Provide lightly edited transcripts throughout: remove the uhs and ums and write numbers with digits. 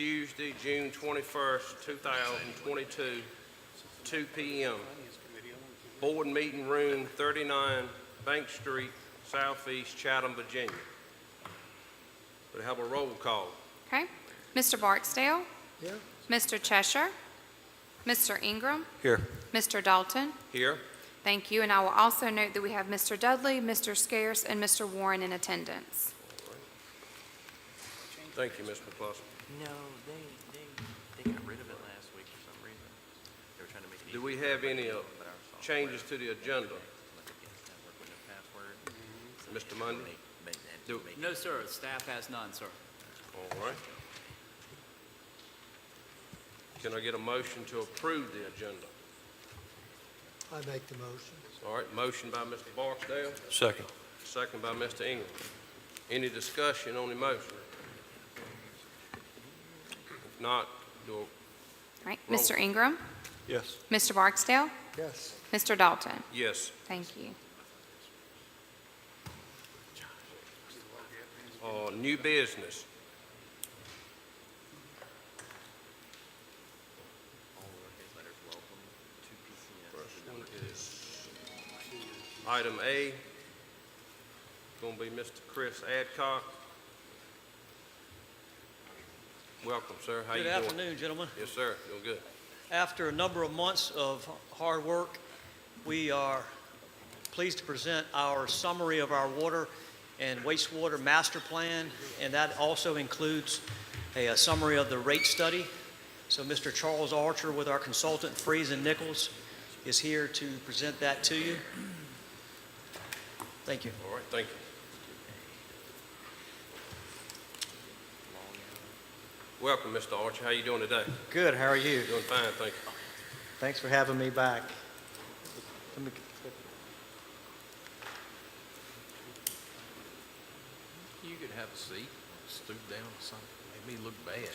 Tuesday, June 21st, 2022, 2 p.m. Board Meeting Room 39, Bank Street, Southeast Chatham, Virginia. We have a roll call. Okay. Mr. Barksdale? Here. Mr. Cheshire? Mr. Ingram? Here. Mr. Dalton? Here. Thank you. And I will also note that we have Mr. Dudley, Mr. Scarce, and Mr. Warren in attendance. Thank you, Ms. McCluskey. No, they got rid of it last week for some reason. They were trying to make it Do we have any changes to the agenda? Mr. Mundy? No, sir. Staff has none, sir. All right. Can I get a motion to approve the agenda? I make the motion. All right, motion by Mr. Barksdale, Second. second by Mr. Ingram. Any discussion on the motion? If not, do All right. Roll. Mr. Ingram? Yes. Mr. Barksdale? Yes. Mr. Dalton? a yes. Thank you. New business. First one is item A. Going to be Mr. Chris Adcock. Welcome, sir. How you Good doing? afternoon, gentlemen. Yes, sir. Doing good. After a number of months of hard work, we are pleased to present our summary of our water and wastewater master plan, and that also includes a summary of the rate study. So Mr. Charles Archer with our consultant Freeze and Nichols is here to present that to you. Thank you. All right, thank you. Welcome, Mr. Archer. How you doing today? Good, how are you? Doing fine, thank you. Thanks for having me back. You could have a seat, stoop down or something, make me look bad.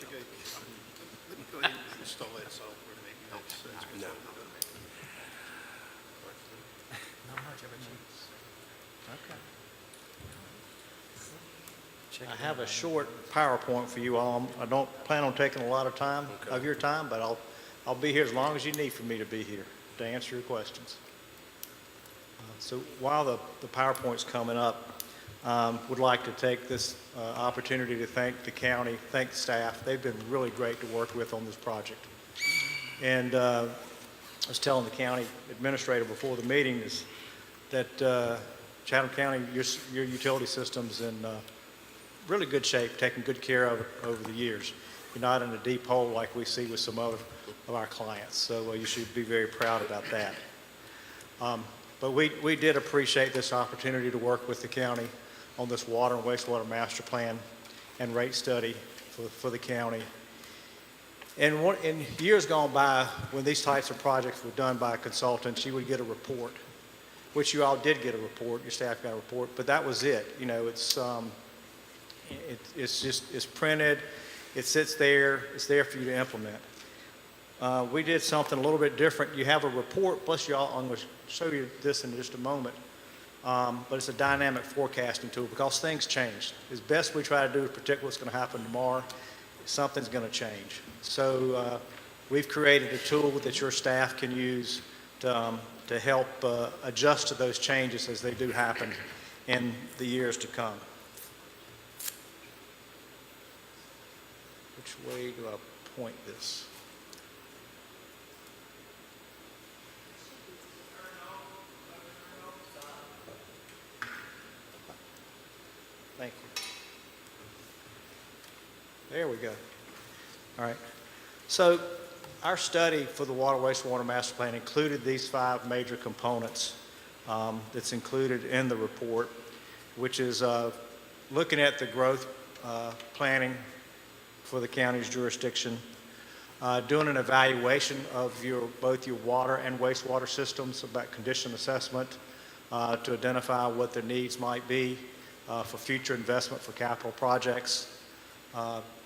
Let me go ahead and install that software to make it help. No. Not much of a chance. Okay. I have a short PowerPoint for you all. I don't plan on taking a lot of time Okay. of your time, but I'll be here as long as you need for me to be here to answer your questions. So while the PowerPoint's coming up, would like to take this opportunity to thank the county, thank the staff. They've been really great to work with on this project. And I was telling the county administrator before the meeting is that Chatham County, your utility system's in really good shape, taking good care of it over the years. You're not in a deep hole like we see with some other of our clients. So you should be very proud about that. But we did appreciate this opportunity to work with the county on this water and wastewater master plan and rate study for the county. And in years gone by, when these types of projects were done by consultants, you would get a report, which you all did get a report, your staff got a report, but that was it. You know, it's printed, it sits there, it's there for you to implement. We did something a little bit different. You have a report, plus I'm going to show you this in just a moment, but it's a dynamic forecasting tool because things change. As best we try to do is predict what's going to happen tomorrow, something's going to change. So we've created a tool that your staff can use to help adjust to those changes as they do happen in the years to come. Which way do I point this? Thank you. There we go. All right. So our study for the water wastewater master plan included these 5 major components that's included in the report, which is looking at the growth planning for the county's jurisdiction, doing an evaluation of both your water and wastewater systems about condition assessment to identify what their needs might be for future investment for capital projects.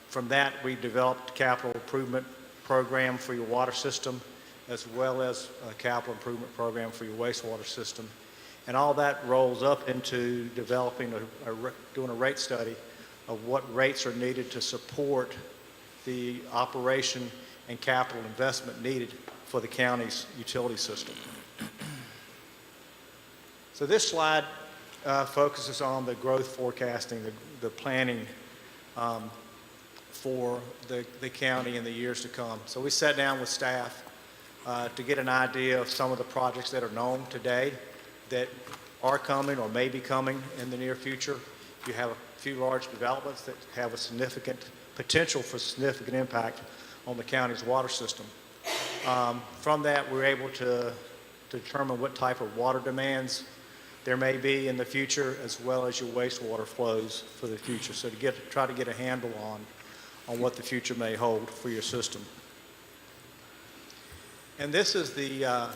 From that, we developed a capital improvement program for your water system, as well as a capital improvement program for your wastewater system. And all that rolls up into developing doing a rate study of what rates are needed to support the operation and capital investment needed for the county's utility system. So this slide focuses on the growth forecasting, the planning for the county in the years to come. So we sat down with staff to get an idea of some of the projects that are known today that are coming or may be coming in the near future. You have a few large developments that have a significant potential for significant impact on the county's water system. From that, we're able to determine what type of water demands there may be in the future, as well as your wastewater flows for the future. So to try to get a handle on what the future may hold for your system. And this is the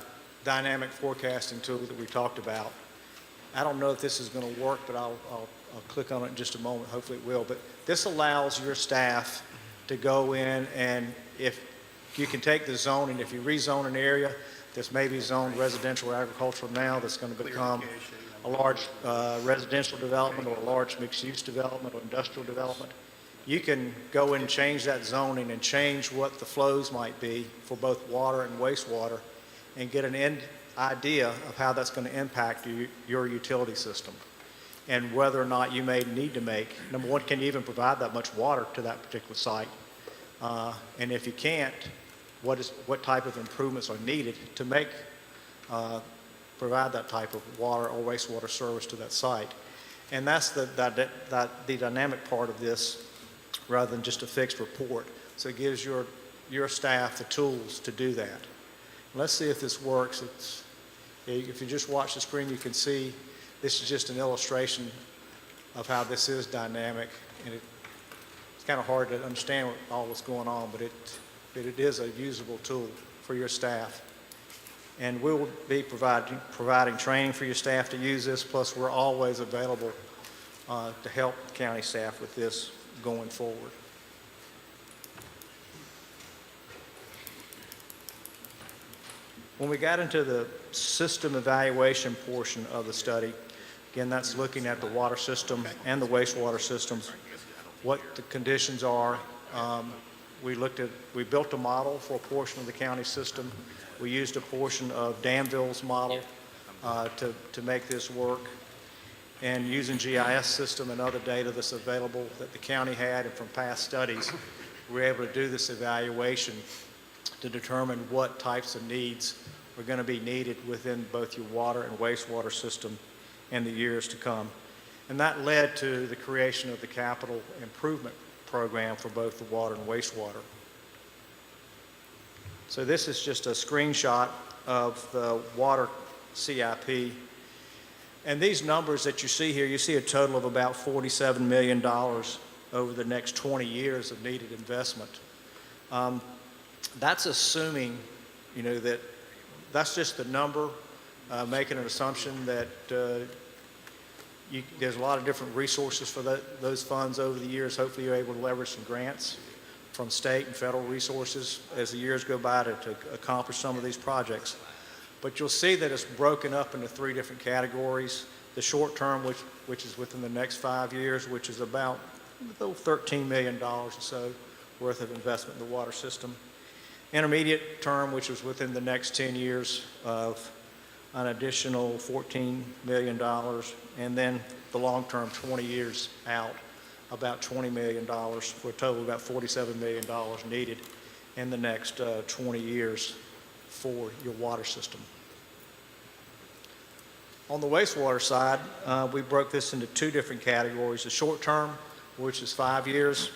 dynamic forecasting tool that we talked about. I don't know if this is going to work, but I'll click on it in just a moment. Hopefully it will. But this allows your staff to go in, and if you can take the zoning, if you rezone an area that's maybe zoned residential or agricultural now, that's going to become a large residential development or a large mixed-use development or industrial development, you can go in and change that zoning and change what the flows might be for both water and wastewater and get an end idea of how that's going to impact your utility system and whether or not you may need to make, number one, can you even provide that much water to that particular site? And if you can't, what type of improvements are needed to provide that type of water or wastewater service to that site? And that's the dynamic part of this rather than just a fixed report. So it gives your staff the tools to do that. Let's see if this works. If you just watch the screen, you can see this is just an illustration of how this is dynamic. And it's kind of hard to understand all that's going on, but it is a usable tool for your staff. And we will be providing training for your staff to use this, plus we're always available to help county staff with this going forward. When we got into the system evaluation portion of the study, again, that's looking at the water system and the wastewater systems, what the conditions are. We built a model for a portion of the county system. We used a portion of Danville's model to make this work. And using GIS system and other data that's available that the county had and from past studies, we were able to do this evaluation to determine what types of needs are going to be needed within both your water and wastewater system in the years to come. And that led to the creation of the capital improvement program for both the water and wastewater. So this is just a screenshot of the water CIP. And these numbers that you see here, you see a total of about $47 million over the next 20 years of needed investment. That's assuming, that that's just the number, making an assumption that there's a lot of different resources for those funds over the years. Hopefully you're able to leverage some grants from state and federal resources as the years go by to accomplish some of these projects. But you'll see that it's broken up into three different categories. The short term, which is within the next 5 years, which is about $13 million or so worth of investment in the water system. Intermediate term, which is within the next 10 years of an additional $14 million. And then the long term, 20 years out, about $20 million for a total of about $47 million needed in the next 20 years for your water system. On the wastewater side, we broke this into two different categories. The short term, which is 5 years,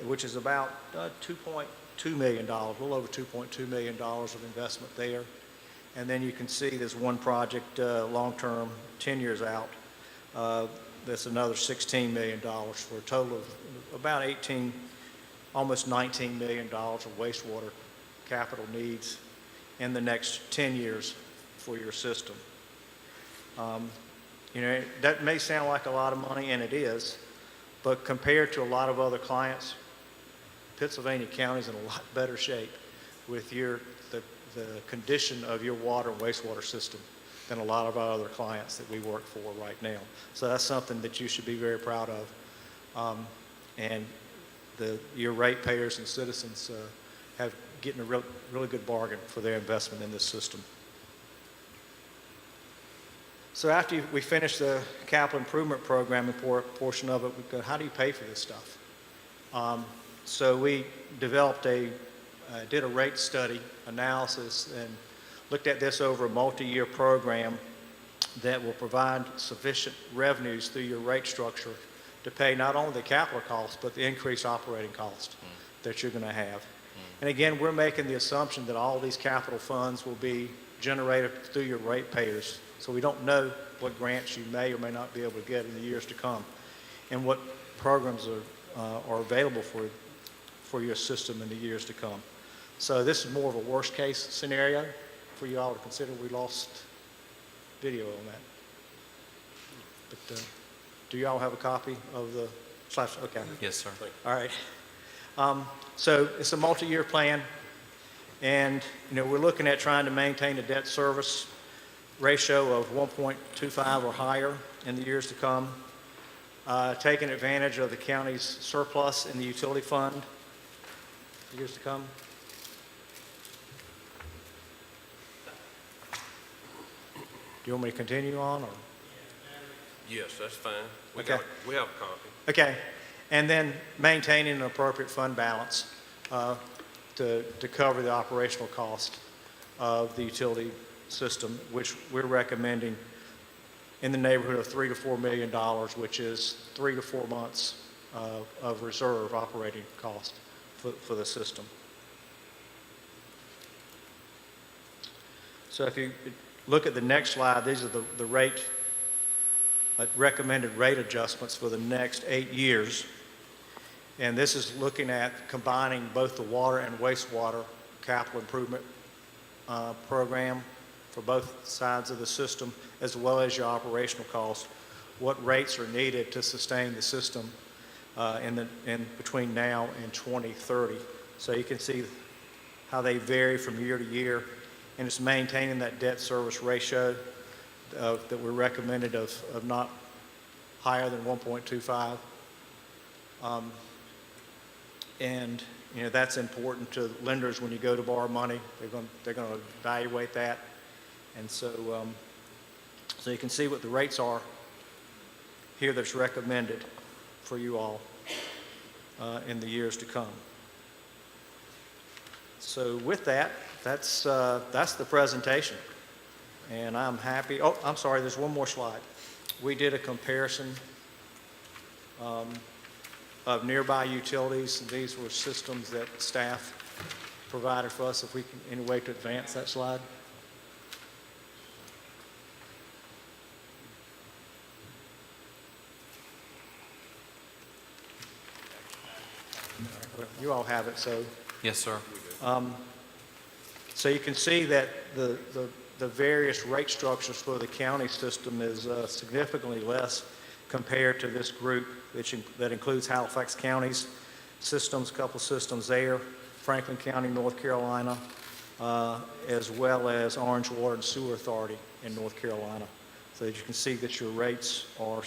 which is about $2.2 million, a little over $2.2 million of investment there. And then you can see there's one project long term, 10 years out, that's another $16 million for a total of about almost $19 million of wastewater capital needs in the next 10 years for your system. That may sound like a lot of money, and it is, but compared to a lot of other clients, Pittsylvania County is in a lot better shape with the condition of your water and wastewater system than a lot of our other clients that we work for right now. So that's something that you should be very proud of. And your ratepayers and citizens have getting a really good bargain for their investment in this system. So after we finish the capital improvement program portion of it, we go, how do you pay for this stuff? So we developed did a rate study analysis and looked at this over a multi-year program that will provide sufficient revenues through your rate structure to pay not only the capital costs, but the increased operating cost that you're going to have. And again, we're making the assumption that all these capital funds will be generated through your ratepayers. So we don't know what grants you may or may not be able to get in the years to come, and what programs are available for your system in the years to come. So this is more of a worst case scenario for you all to consider. We lost video on that. But do you all have a copy of the slash? Okay. Yes, sir. All right. So it's a multi-year plan, and we're looking at trying to maintain a debt service ratio of 1.25 or higher in the years to come, taking advantage of the county's surplus in the utility fund in the years to come. Do you want me to continue on, or? Yes, that's fine. Okay. We have a copy. Okay, and then maintaining an appropriate fund balance to cover the operational cost of the utility system, which we're recommending in the neighborhood of $3 to $4 million, which is 3 to 4 months of reserve operating cost for the system. So if you look at the next slide, these are the recommended rate adjustments for the next 8 years. And this is looking at combining both the water and wastewater capital improvement program for both sides of the system, as well as your operational costs, what rates are needed to sustain the system in between now and 2030. So you can see how they vary from year to year, and it's maintaining that debt service ratio that we're recommended of not higher than 1.25. And that's important to lenders when you go to borrow money. They're going to evaluate that, and so you can see what the rates are here that's recommended for you all in the years to come. So with that, that's the presentation, and I'm happy. Oh, I'm sorry. There's one more slide. We did a comparison of nearby utilities. These were systems that staff provided for us. If we can, any way to advance that slide. You all have it, so. Yes, sir. So you can see that the various rate structures for the county system is significantly less compared to this group, that includes Halifax County's systems, a couple systems there, Franklin County, North Carolina, as well as Orange Water and Sewer Authority in North Carolina. So that you can see that your rates are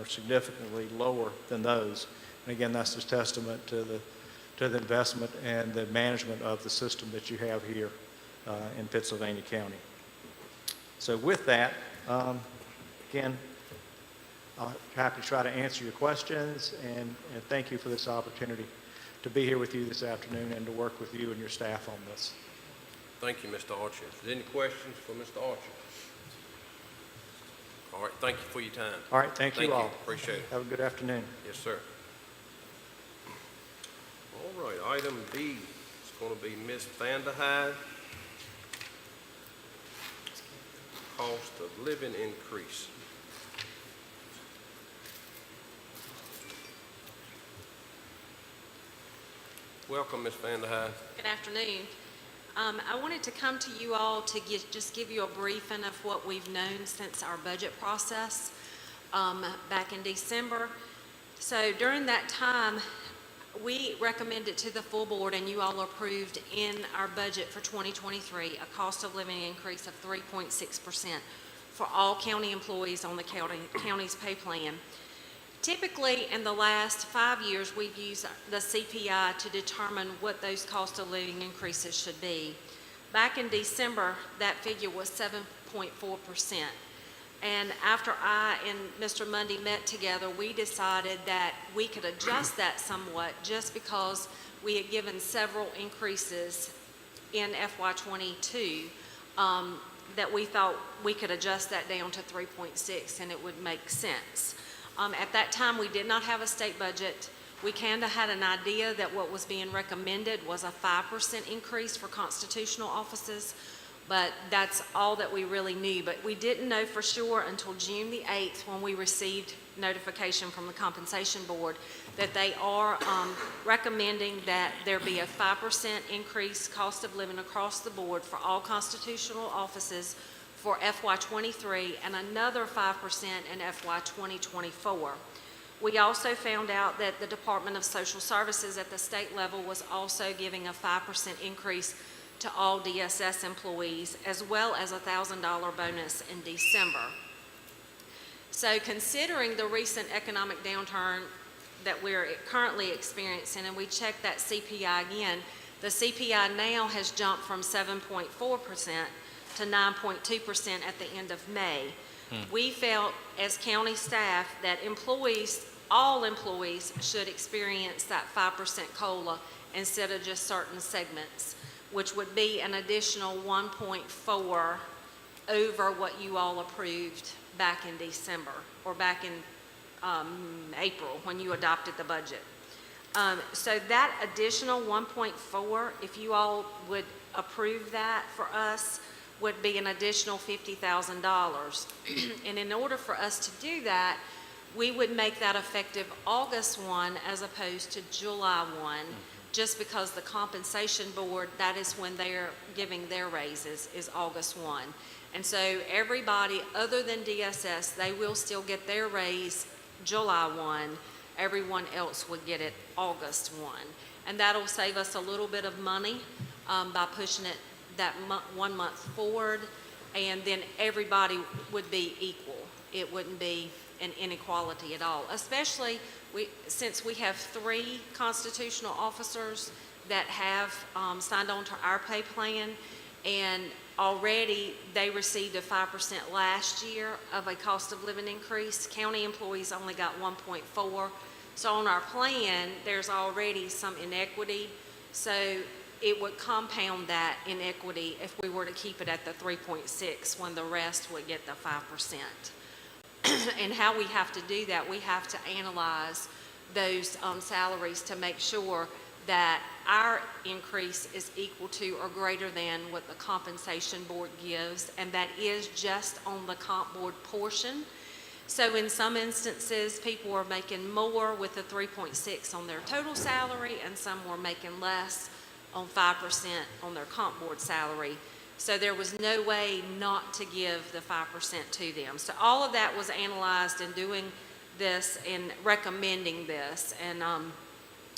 significantly lower than those. And again, that's just testament to the investment and the management of the system that you have here in Pittsylvania County. So with that, again, I'm happy to try to answer your questions, and thank you for this opportunity to be here with you this afternoon and to work with you and your staff on this. Thank you, Mr. Archer. Is there any questions for Mr. Archer? All right, thank you for your time. All right, thank you all. Appreciate it. Have a good afternoon. Yes, sir. All right, item B is going to be Ms. Vanderhyde. Cost of living increase. Welcome, Ms. Vanderhyde. Good afternoon. I wanted to come to you all to just give you a briefing of what we've known since our budget process back in December. So during that time, we recommended to the full board, and you all approved in our budget for 2023, a cost of living increase of 3.6% for all county employees on the county's pay plan. Typically, in the last 5 years, we've used the CPI to determine what those cost of living increases should be. Back in December, that figure was 7.4%. And after I and Mr. Mundy met together, we decided that we could adjust that somewhat just because we had given several increases in FY22 that we thought we could adjust that down to 3.6 and it would make sense. At that time, we did not have a state budget. We kind of had an idea that what was being recommended was a 5% increase for constitutional offices, but that's all that we really knew. But we didn't know for sure until June the 8th when we received notification from the Compensation Board that they are recommending that there be a 5% increase cost of living across the board for all constitutional offices for FY23 and another 5% in FY 2024. We also found out that the Department of Social Services at the state level was also giving a 5% increase to all DSS employees, as well as a $1,000 bonus in December. So considering the recent economic downturn that we're currently experiencing, and we checked that CPI again, the CPI now has jumped from 7.4% to 9.2% at the end of May. We felt as county staff that all employees should experience that 5% COLA instead of just certain segments, which would be an additional 1.4 over what you all approved back in December or back in April when you adopted the budget. So that additional 1.4, if you all would approve that for us, would be an additional $50,000. And in order for us to do that, we would make that effective August 1 as opposed to July 1, just because the Compensation Board, that is when they're giving their raises, is August 1. And so everybody other than DSS, they will still get their raise July 1. Everyone else would get it August 1. And that'll save us a little bit of money by pushing it that 1 month forward, and then everybody would be equal. It wouldn't be an inequality at all, especially since we have 3 constitutional officers that have signed on to our pay plan, and already they received a 5% last year of a cost of living increase. County employees only got 1.4. So on our plan, there's already some inequity. So it would compound that inequity if we were to keep it at the 3.6 when the rest would get the 5%. And how we have to do that, we have to analyze those salaries to make sure that our increase is equal to or greater than what the Compensation Board gives, and that is just on the comp board portion. So in some instances, people were making more with the 3.6 on their total salary, and some were making less on 5% on their comp board salary. So there was no way not to give the 5% to them. So all of that was analyzed in doing this and recommending this. And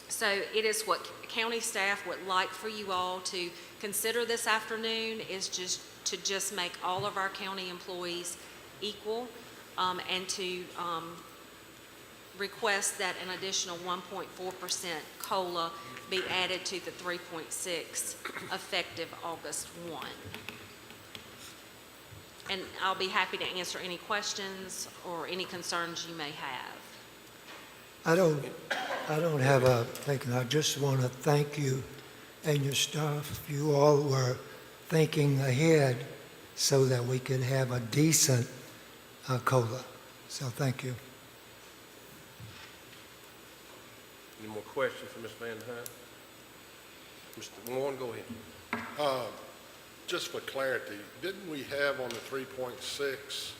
so it is what county staff would like for you all to consider this afternoon, is just make all of our county employees equal, and to request that an additional 1.4% COLA be added to the 3.6 effective August 1. And I'll be happy to answer any questions or any concerns you may have. I don't have a thing. I just want to thank you and your staff. You all were thinking ahead so that we could have a decent COLA. So thank you. Any more questions for Ms. Van Hyne? Mr. Warren, go ahead. Just for clarity, didn't we have on the 3.6,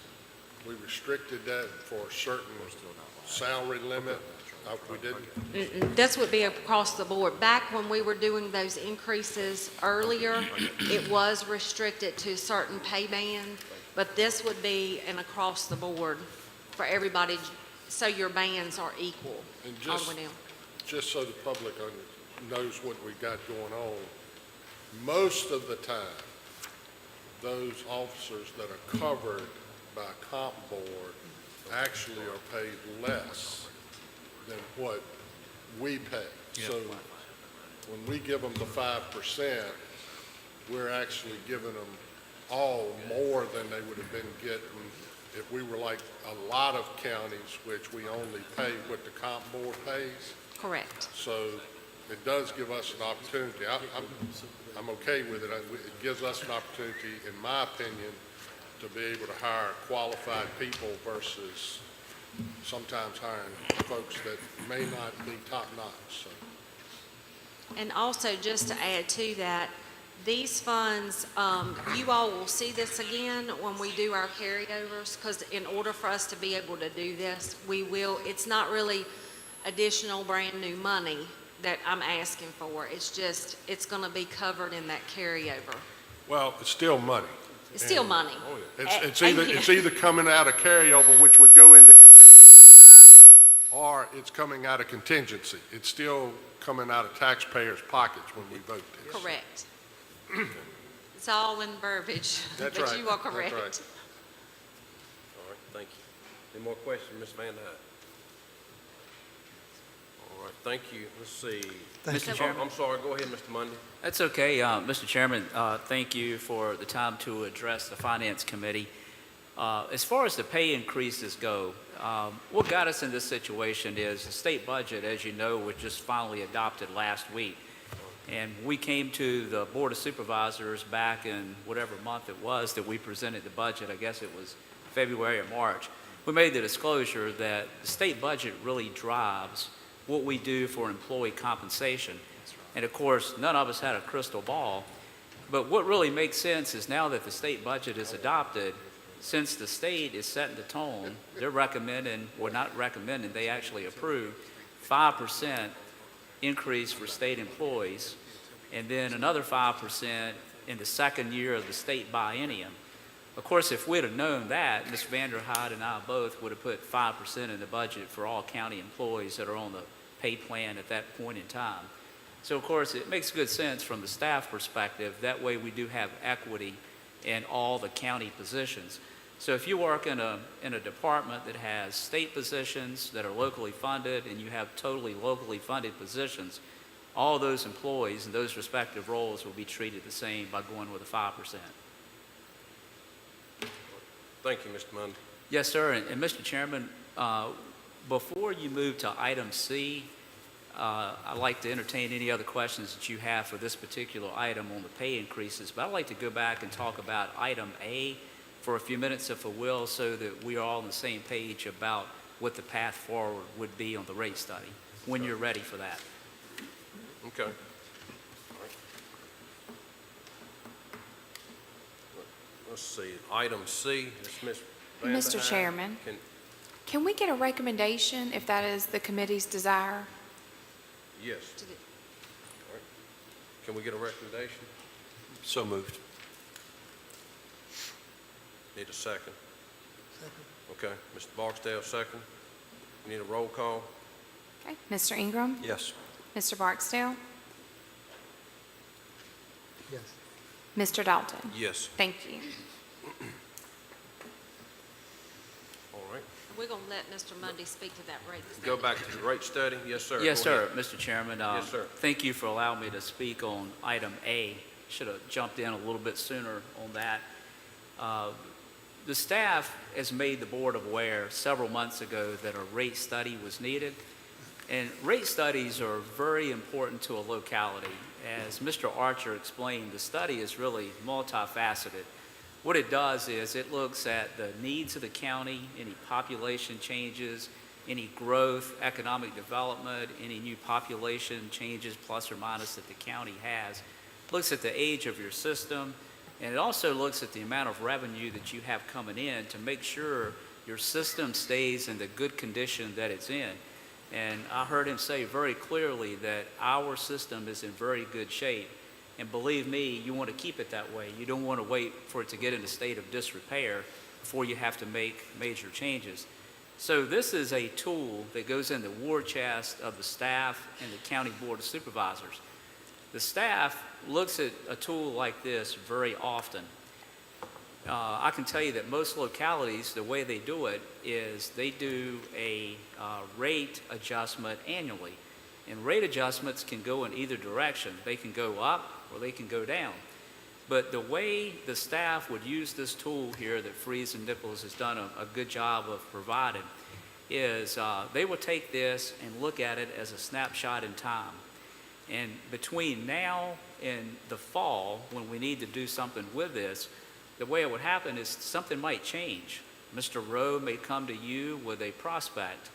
we restricted that for a certain salary limit? We didn't? This would be across the board. Back when we were doing those increases earlier, it was restricted to certain pay band, but this would be an across the board for everybody, so your bands are equal And all the way down. just so the public knows what we got going on, most of the time, those officers that are covered by comp board actually are paid less than what we pay. So when we give them the 5%, we're actually giving them all more than they would have been getting if we were like a lot of counties, which we only pay what the comp board pays. Correct. So it does give us an opportunity. I'm okay with it. It gives us an opportunity, in my opinion, to be able to hire qualified people versus sometimes hiring folks that may not be top-notch, so. And also, just to add to that, these funds, you all will see this again when we do our carryovers, because in order for us to be able to do this, it's not really additional brand-new money that I'm asking for. It's just, it's going to be covered in that carryover. Well, it's still money. It's still money. It's either coming out of carryover, which would go into contingency, or it's coming out of contingency. It's still coming out of taxpayers' pockets when we vote this. Correct. It's all in verbiage, That's but right. you are That's correct. right. All right, thank you. Any more questions, Ms. Van Dyke? All right, thank you. Let's see. Thank you. Mr. Chairman. I'm sorry, go ahead, Mr. Mundy. That's okay. Mr. Chairman, thank you for the time to address the Finance Committee. As far as the pay increases go, what got us in this situation is the state budget, as you know, was just finally adopted last week. And we came to the Board of Supervisors back in whatever month it was that we presented the budget. I guess it was February or March. We made the disclosure that the state budget really drives what we do for employee compensation. And of course, none of us had a crystal ball. But what really makes sense is now that the state budget is adopted, since the state is setting the tone, they're recommending, or not recommending, they actually approve 5% increase for state employees, and then another 5% in the second year of the state biennium. Of course, if we'd have known that, Mr. Vanderhyde and I both would have put 5% in the budget for all county employees that are on the pay plan at that point in time. So, of course, it makes good sense from the staff perspective. That way we do have equity in all the county positions. So if you work in a department that has state positions that are locally funded and you have totally locally funded positions, all those employees in those respective roles will be treated the same by going with a 5%. Thank you, Mr. Mundy. Yes, sir. And Mr. Chairman, before you move to item C, I'd like to entertain any other questions that you have for this particular item on the pay increases, but I'd like to go back and talk about item A for a few minutes, if I will, so that we are all on the same page about what the path forward would be on the rate study, when you're ready for that. Okay. All right. Let's see, item C, is Ms. Van Mr. Dyke. Chairman, can we get a recommendation if that is the committee's desire? Yes. All right. Can we get a recommendation? So moved. Need a second. Okay, Mr. Barksdale, second. Need a roll call? Okay, Mr. Ingram? Yes. Mr. Barksdale? Yes. Mr. Dalton? Yes. Thank you. All right. We're going to let Mr. Mundy speak to that rate. Go back to the rate study. Yes, sir. Yes, Go sir, ahead. Mr. Chairman. Yes, sir. Thank you for allowing me to speak on item A. Should have jumped in a little bit sooner on that. The staff has made the board aware several months ago that a rate study was needed. And rate studies are very important to a locality. As Mr. Archer explained, the study is really multifaceted. What it does is it looks at the needs of the county, any population changes, any growth, economic development, any new population changes, plus or minus, that the county has. Looks at the age of your system, and it also looks at the amount of revenue that you have coming in to make sure your system stays in the good condition that it's in. And I heard him say very clearly that our system is in very good shape. And believe me, you want to keep it that way. You don't want to wait for it to get in a state of disrepair before you have to make major changes. So this is a tool that goes in the war chest of the staff and the county board of supervisors. The staff looks at a tool like this very often. I can tell you that most localities, the way they do it is they do a rate adjustment annually. And rate adjustments can go in either direction. They can go up or they can go down. But the way the staff would use this tool here that Freeze and Nichols has done a good job of providing is they will take this and look at it as a snapshot in time. And between now and the fall, when we need to do something with this, the way it would happen is something might change. Mr. Rowe may come to you with a prospect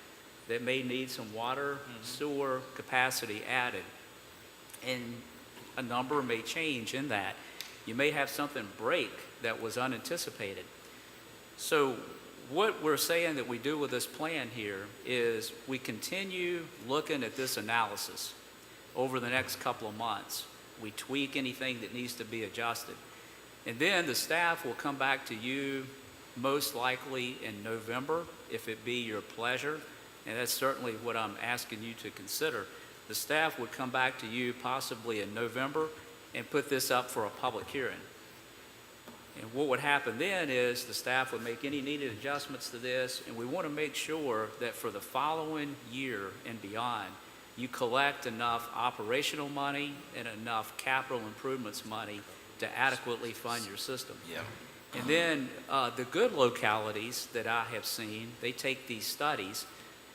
that may need some water, sewer capacity added, and a number may change in that. You may have something break that was unanticipated. So what we're saying that we do with this plan here is we continue looking at this analysis over the next couple of months. We tweak anything that needs to be adjusted. And then the staff will come back to you most likely in November, if it be your pleasure. And that's certainly what I'm asking you to consider. The staff would come back to you possibly in November and put this up for a public hearing. And what would happen then is the staff would make any needed adjustments to this, and we want to make sure that for the following year and beyond, you collect enough operational money and enough capital improvements money to adequately fund your system. Yeah. And then the good localities that I have seen, they take these studies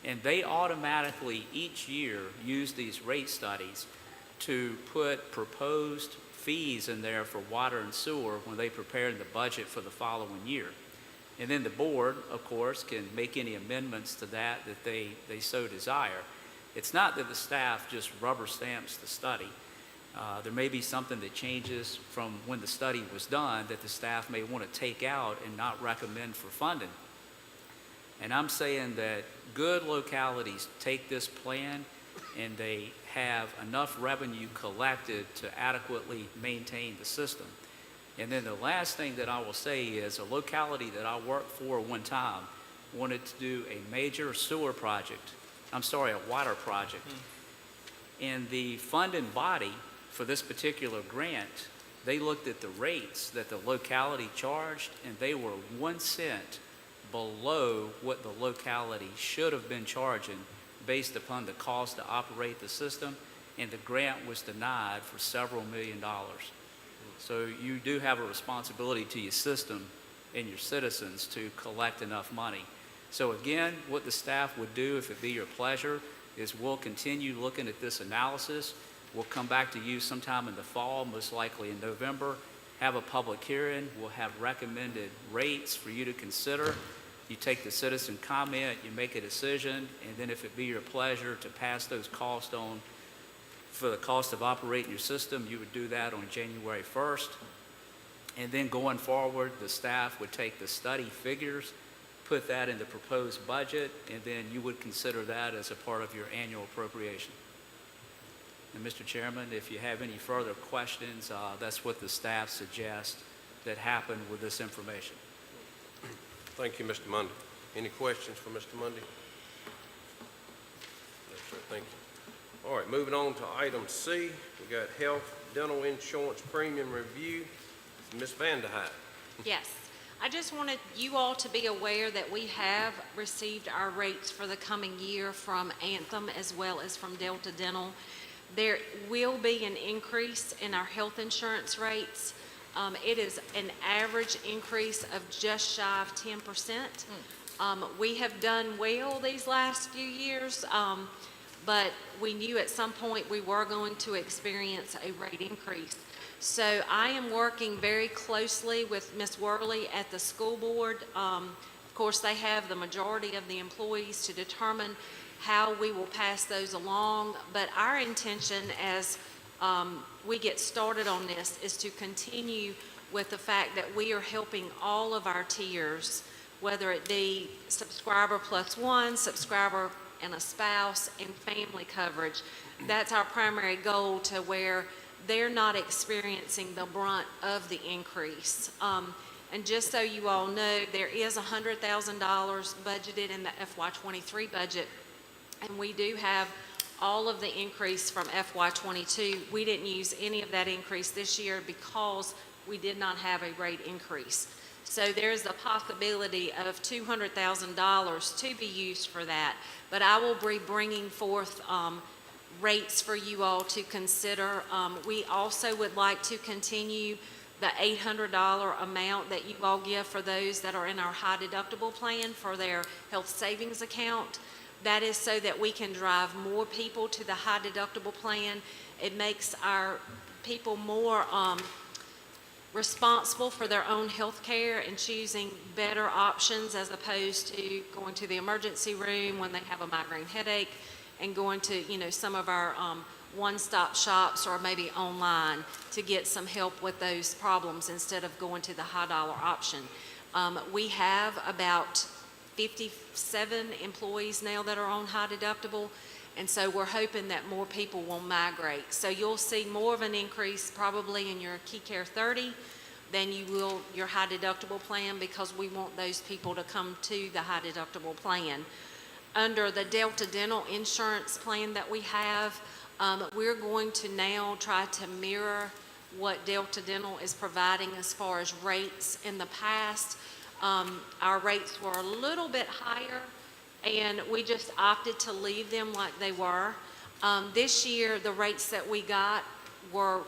and they automatically each year use these rate studies to put proposed fees in there for water and sewer when they prepare the budget for the following year. And then the board, of course, can make any amendments to that they so desire. It's not that the staff just rubber stamps the study. There may be something that changes from when the study was done that the staff may want to take out and not recommend for funding. And I'm saying that good localities take this plan and they have enough revenue collected to adequately maintain the system. And then the last thing that I will say is a locality that I worked for one time wanted to do a major sewer project, a water project. And the funding body for this particular grant, they looked at the rates that the locality charged, and they were 1 cent below what the locality should have been charging based upon the cost to operate the system, and the grant was denied for several $1 million. So you do have a responsibility to your system and your citizens to collect enough money. So again, what the staff would do, if it be your pleasure, is we'll continue looking at this analysis. We'll come back to you sometime in the fall, most likely in November, have a public hearing. We'll have recommended rates for you to consider. You take the citizen comment, you make a decision, and then if it be your pleasure to pass those costs on for the cost of operating your system, you would do that on January 1st. And then going forward, the staff would take the study figures, put that in the proposed budget, and then you would consider that as a part of your annual appropriation. And Mr. Chairman, if you have any further questions, that's what the staff suggests that happen with this information. Thank you, Mr. Mundy. Any questions for Mr. Mundy? No, sir, thank you. All right, moving on to item C, we got health dental insurance premium review. Ms. Vanderhyde. Yes. I just wanted you all to be aware that we have received our rates for the coming year from Anthem as well as from Delta Dental. There will be an increase in our health insurance rates. It is an average increase of just shy of 10%. We have done well these last few years, but we knew at some point we were going to experience a rate increase. So I am working very closely with Ms. Worley at the school board. Of course, they have the majority of the employees to determine how we will pass those along, but our intention as we get started on this is to continue with the fact that we are helping all of our tiers, whether it be subscriber plus one, subscriber and a spouse, and family coverage. That's our primary goal, to where they're not experiencing the brunt of the increase. And just so you all know, there is $100,000 budgeted in the FY23 budget, and we do have all of the increase from FY22. We didn't use any of that increase this year because we did not have a rate increase. So there's a possibility of $200,000 to be used for that. But I will be bringing forth rates for you all to consider. We also would like to continue the $800 amount that you all give for those that are in our high deductible plan for their health savings account. That is so that we can drive more people to the high deductible plan. It makes our people more responsible for their own health care and choosing better options as opposed to going to the emergency room when they have a migraine headache and going to, some of our one-stop shops or maybe online to get some help with those problems instead of going to the high-dollar option. We have about 57 employees now that are on high deductible, and so we're hoping that more people will migrate. So you'll see more of an increase probably in your Key Care 30 than you will your high deductible plan, because we want those people to come to the high deductible plan. Under the Delta Dental insurance plan that we have, we're going to now try to mirror what Delta Dental is providing as far as rates. In the past, our rates were a little bit higher, and we just opted to leave them like they were. This year, the rates that we got were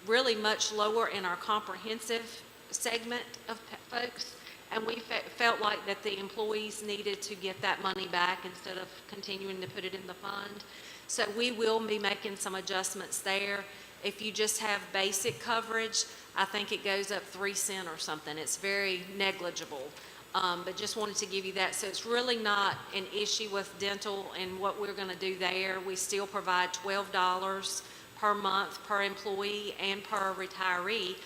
really much lower in our comprehensive segment of folks, and we felt like that the employees needed to get that money back instead of continuing to put it in the fund. So we will be making some adjustments there. If you just have basic coverage, I think it goes up 3 cents or something. It's very negligible. But just wanted to give you that. So it's really not an issue with dental and what we're going to do there. We still provide $12 per month per employee and per retiree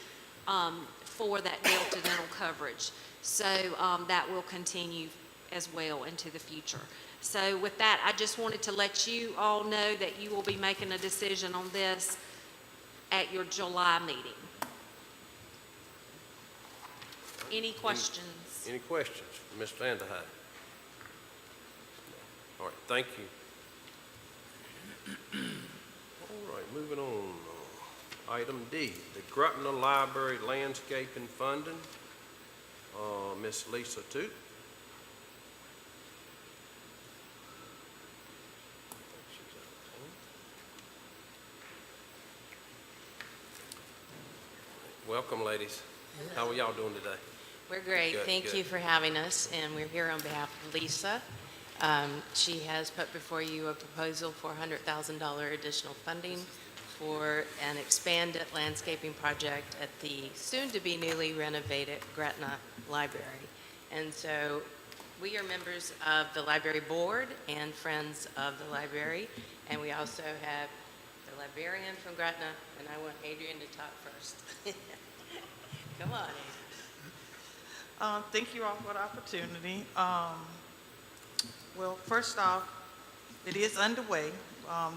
for that Delta Dental coverage. So that will continue as well into the future. So with that, I just wanted to let you all know that you will be making a decision on this at your July meeting. Any questions? Any questions for Ms. Vanderhyde? All right, thank you. All right, moving on. Item D, the Gretna Library Landscaping Funding. Miss Lisa Toot. Welcome, ladies. How are y'all doing today? We're great. Good, Thank good. you for having us, and we're here on behalf of Lisa. She has put before you a proposal for $100,000 additional funding for an expanded landscaping project at the soon-to-be newly renovated Gretna Library. And so we are members of the library board and friends of the library, and we also have the librarian from Gretna, and I want Adrian to talk first. Come on, Adrian. Thank you all for the opportunity. Well, first off, it is underway.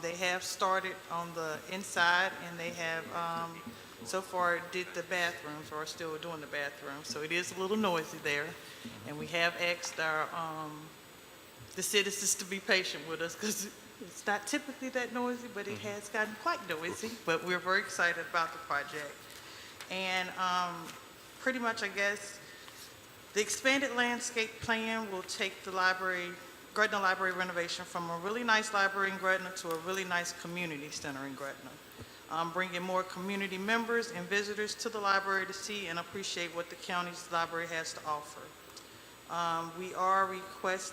They have started on the inside, and they have so far did the bathrooms, or are still doing the bathrooms. So it is a little noisy there, and we have asked our the citizens to be patient with us because it's not typically that noisy, but it has gotten quite noisy. But we're very excited about the project, and pretty much, I guess, the expanded landscape plan will take the Gretna Library renovation from a really nice library in Gretna to a really nice community center in Gretna. Bringing more community members and visitors to the library to see and appreciate what the county's library has to offer.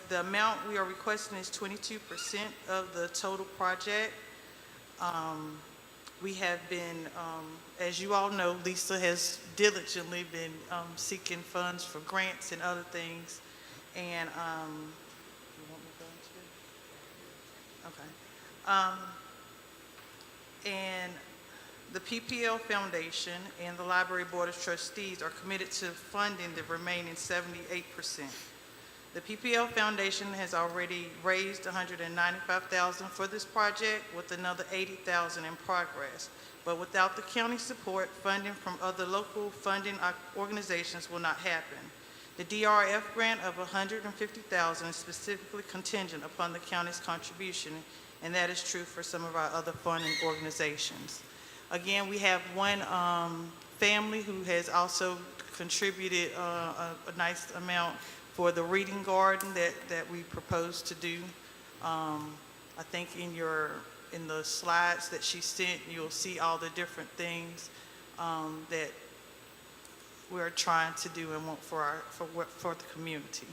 The amount we are requesting is 22% of the total project. We have been, as you all know, Lisa has diligently been seeking funds for grants and other things. And, you want me to go into? Okay. And the PPL Foundation and the Library Board of Trustees are committed to funding the remaining 78%. The PPL Foundation has already raised $195,000 for this project, with another $80,000 in progress. But without the county support, funding from other local funding organizations will not happen. The DRF grant of $150,000 is specifically contingent upon the county's contribution, and that is true for some of our other funding organizations. Again, we have one family who has also contributed a nice amount for the reading garden that we propose to do. I think in the slides that she sent, you'll see all the different things that we're trying to do and want for the community.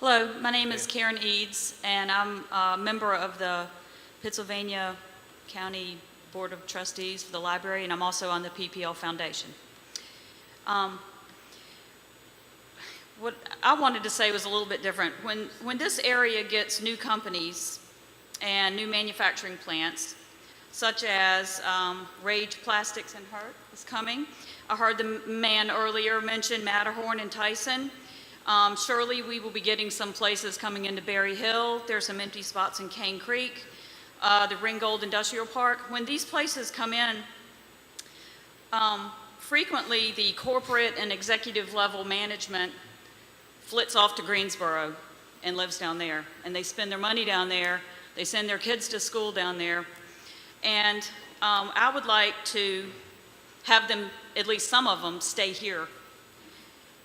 Hello, my name is Karen Eads, and I'm a member of the Pittsylvania County Board of Trustees for the library, and I'm also on the PPL Foundation. What I wanted to say was a little bit different. When this area gets new companies and new manufacturing plants, such as Rage Plastics and Hurt is coming. I heard the man earlier mention Matterhorn and Tyson. Surely we will be getting some places coming into Berry Hill. There's some empty spots in Cane Creek, the Ringgold Industrial Park. When these places come in, frequently the corporate and executive level management flits off to Greensboro and lives down there. And they spend their money down there. They send their kids to school down there. And I would like to have them, at least some of them, stay here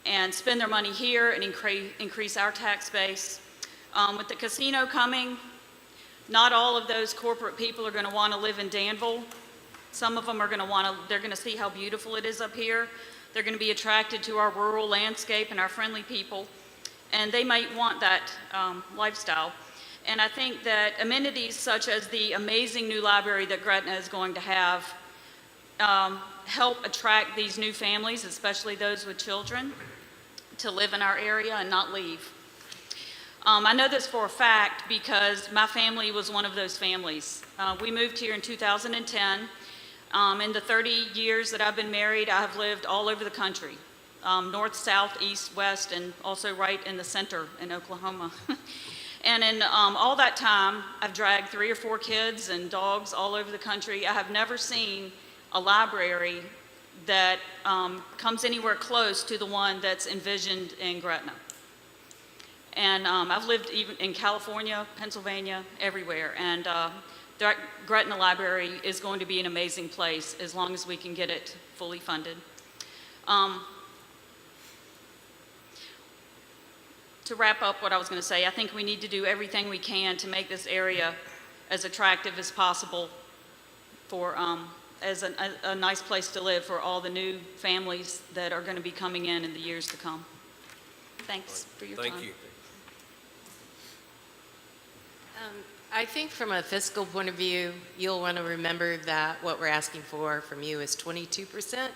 and spend their money here and increase our tax base. With the casino coming, not all of those corporate people are going to want to live in Danville. Some of them are going to they're going to see how beautiful it is up here. They're going to be attracted to our rural landscape and our friendly people, and they might want that lifestyle. And I think that amenities such as the amazing new library that Gretna is going to have help attract these new families, especially those with children, to live in our area and not leave. I know this for a fact because my family was one of those families. We moved here in 2010. In the 30 years that I've been married, I have lived all over the country, north, south, east, west, and also right in the center in Oklahoma. And in all that time, I've dragged 3 or 4 kids and dogs all over the country. I have never seen a library that comes anywhere close to the one that's envisioned in Gretna. And I've lived even in California, Pennsylvania, everywhere. And the Gretna Library is going to be an amazing place as long as we can get it fully funded. To wrap up what I was going to say, I think we need to do everything we can to make this area as attractive as possible for as a nice place to live for all the new families that are going to be coming in the years to come. Thanks for your time. Thank you. I think from a fiscal point of view, you'll want to remember that what we're asking for from you is 22%,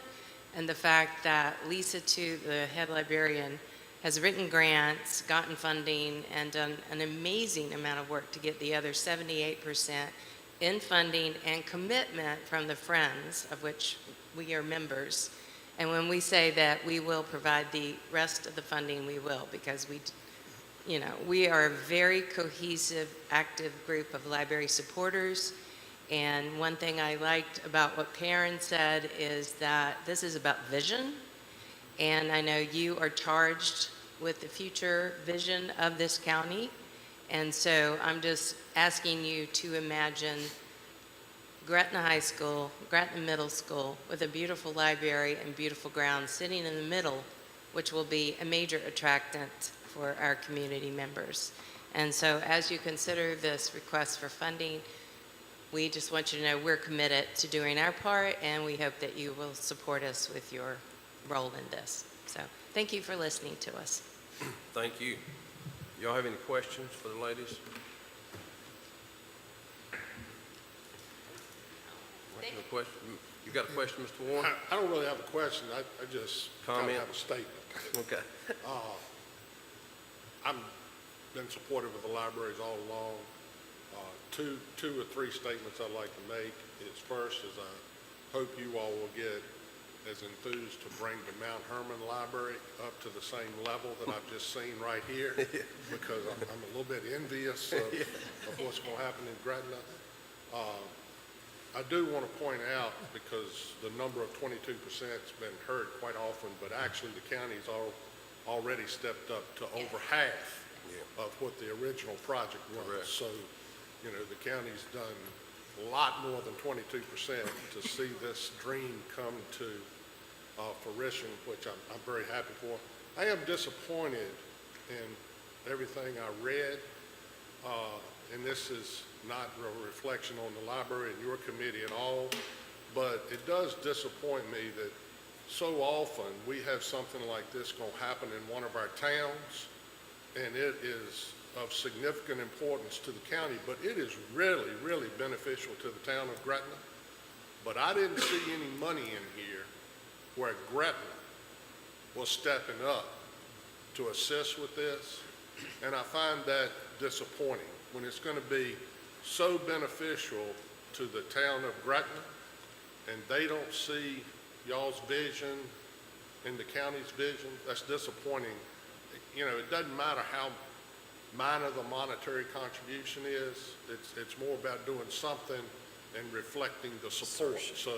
and the fact that Lisa Tu, the head librarian, has written grants, gotten funding, and done an amazing amount of work to get the other 78% in funding and commitment from the Friends, of which we are members. And when we say that we will provide the rest of the funding, we will, because we are a very cohesive, active group of library supporters. And one thing I liked about what Karen said is that this is about vision. And I know you are charged with the future vision of this county. And so I'm just asking you to imagine Gretna High School, Gretna Middle School, with a beautiful library and beautiful grounds sitting in the middle, which will be a major attractant for our community members. And so as you consider this request for funding, we just want you to know we're committed to doing our part, and we hope that you will support us with your role in this. So thank you for listening to us. Thank you. Y'all have any questions for the ladies? No question? You got a question, Mr. Warren? I don't really have a question. I just kind Comment? of have a statement. Okay. I've been supportive of the libraries all along. Two or three statements I'd like to make is first is I hope you all will get as enthused to bring the Mount Herman Library up to the same level that I've just seen right here, because I'm a little bit envious of what's going to happen in Gretna. I do want to point out, because the number of 22% has been heard quite often, but actually the county's already stepped up to over half of what the original project was. Correct. So you know, the county's done a lot more than 22% to see this dream come to fruition, which I'm very happy for. I am disappointed in everything I read, and this is not a reflection on the library and your committee at all, but it does disappoint me that so often we have something like this going to happen in one of our towns, and it is of significant importance to the county, but it is really, really beneficial to the town of Gretna. But I didn't see any money in here where Gretna was stepping up to assist with this, and I find that disappointing when it's going to be so beneficial to the town of Gretna, and they don't see y'all's vision and the county's vision. That's disappointing. You know, it doesn't matter how minor the monetary contribution is. It's more about doing something and reflecting the support. So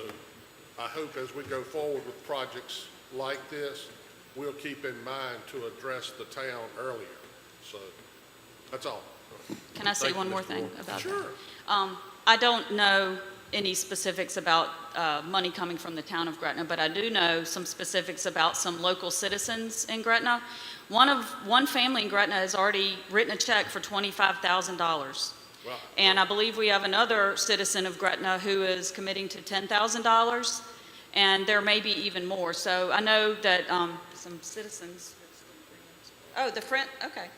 I hope as we go forward with projects like this, we'll keep in mind to address the town earlier. So that's all. Can I say Thank you, one more Mr. thing Warren. about Sure. that? I don't know any specifics about money coming from the town of Gretna, but I do know some specifics about some local citizens in Gretna. One family in Gretna has already written a check for $25,000. Wow. And I believe we have another citizen of Gretna who is committing to $10,000, and there may be even more. So I know that some citizens, okay.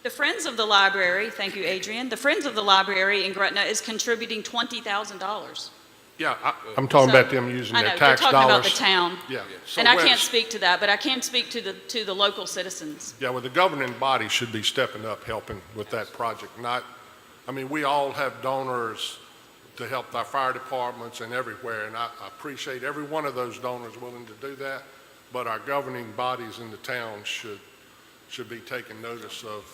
The Friends of the Library, thank you, Adrian. The Friends of the Library in Gretna is contributing $20,000. Yeah, I'm talking about them using I their know, tax you're dollars. talking about the town. Yeah. So And I where's- can't speak to that, but I can speak to the local citizens. Yeah, well, the governing body should be stepping up, helping with that project. I mean, we all have donors to help our fire departments and everywhere, and I appreciate every one of those donors willing to do that, but our governing bodies in the town should be taking notice of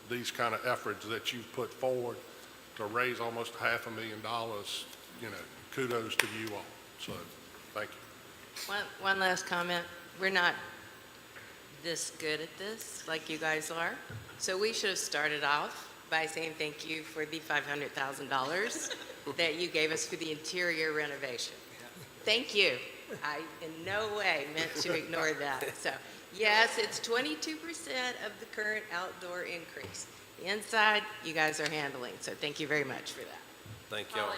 these kind of efforts that you've put forward to raise almost $500,000. You know, kudos to you all. So, thank you. One last comment. We're not this good at this like you guys are. So we should have started off by saying thank you for the $500,000 that you gave us for the interior renovation. Thank you. I in no way meant to ignore that. So yes, it's 22% of the current outdoor increase. The inside, you guys are handling. So thank you very much for that. Thank y'all.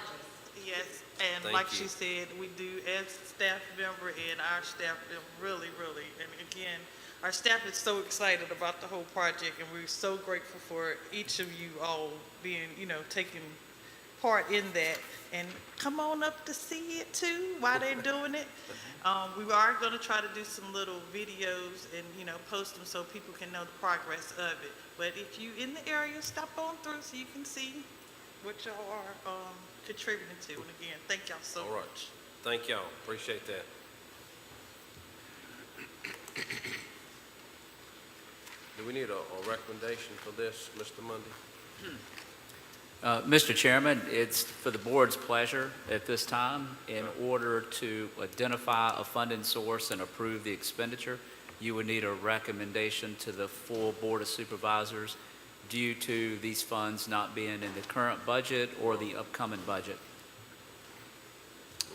Yes, and Thank like you. she said, we do, as a staff member and our staff, really, and again, our staff is so excited about the whole project, and we're so grateful for each of you all being, taking part in that. And come on up to see it too, while they're doing it. We are gonna try to do some little videos and, post them so people can know the progress of it. But if you in the area, stop on through so you can see what y'all are, contributing to. And again, thank y'all so All right. much. Thank y'all. Appreciate that. Do we need a recommendation for this, Mr. Mundy? Mr. Chairman, it's for the board's pleasure at this time, in order to identify a funding source and approve the expenditure, you would need a recommendation to the full Board of Supervisors due to these funds not being in the current budget or the upcoming budget.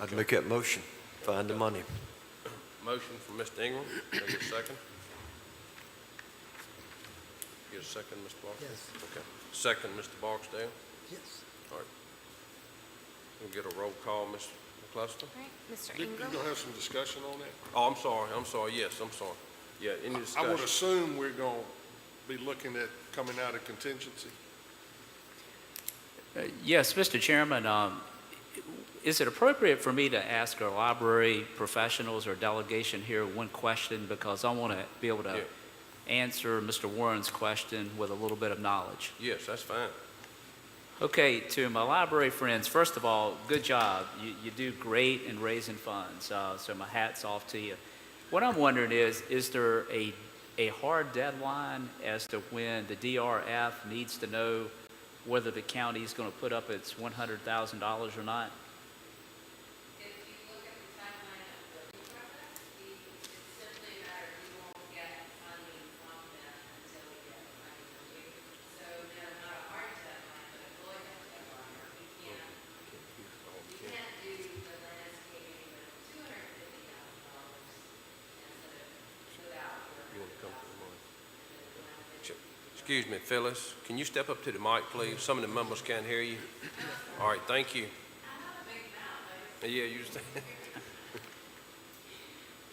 I'd make that motion. Find the money. Motion from Mr. Ingram. Can I get a second? Get a second, Mr. Barksdale? Yes. Okay. Second, Mr. Barksdale? Yes. All right. We'll get a roll call, Mr. McCluster? All right, Mr. You Ingram? gonna have some discussion on that? Oh, I'm sorry. Yes, I'm sorry. Yeah, any I would discussion? assume we're gonna be looking at coming out of contingency. Yes, Mr. Chairman, is it appropriate for me to ask our library professionals or delegation here one question, because I want to be able to Yeah. answer Mr. Warren's question with a little bit of knowledge? Yes, that's fine. Okay, to my library friends, first of all, good job. You do great in raising funds, so my hat's off to you. What I'm wondering is there a hard deadline as to when the DRF needs to know whether the county is going to put up its $100,000 or not? If you look at the timeline of the building process, it's simply a matter of you won't get funding from them until we get funding from you. So no, not a hard deadline, but a fully deadline. Excuse me, Phyllis, can you step up to the mic, please? Some of the members can't hear you. All right, thank you. Yeah, you just,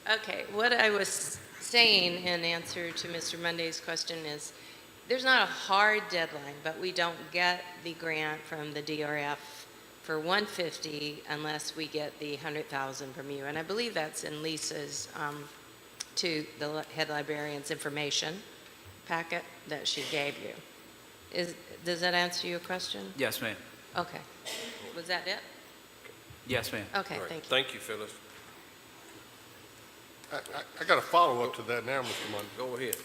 Okay, what I was saying in answer to Mr. Monday's question is, there's not a hard deadline, but we don't get the grant from the DRF for 150 unless we get the 100,000 from you. And I believe that's in Lisa's, to the head librarian's information packet that she gave you. Does that answer your question? Yes, ma'am. Okay. Was that it? Yes, ma'am. Okay, all right, thank you. thank you, Phyllis. I got a follow-up to that now, Mr. Mundy. Go ahead.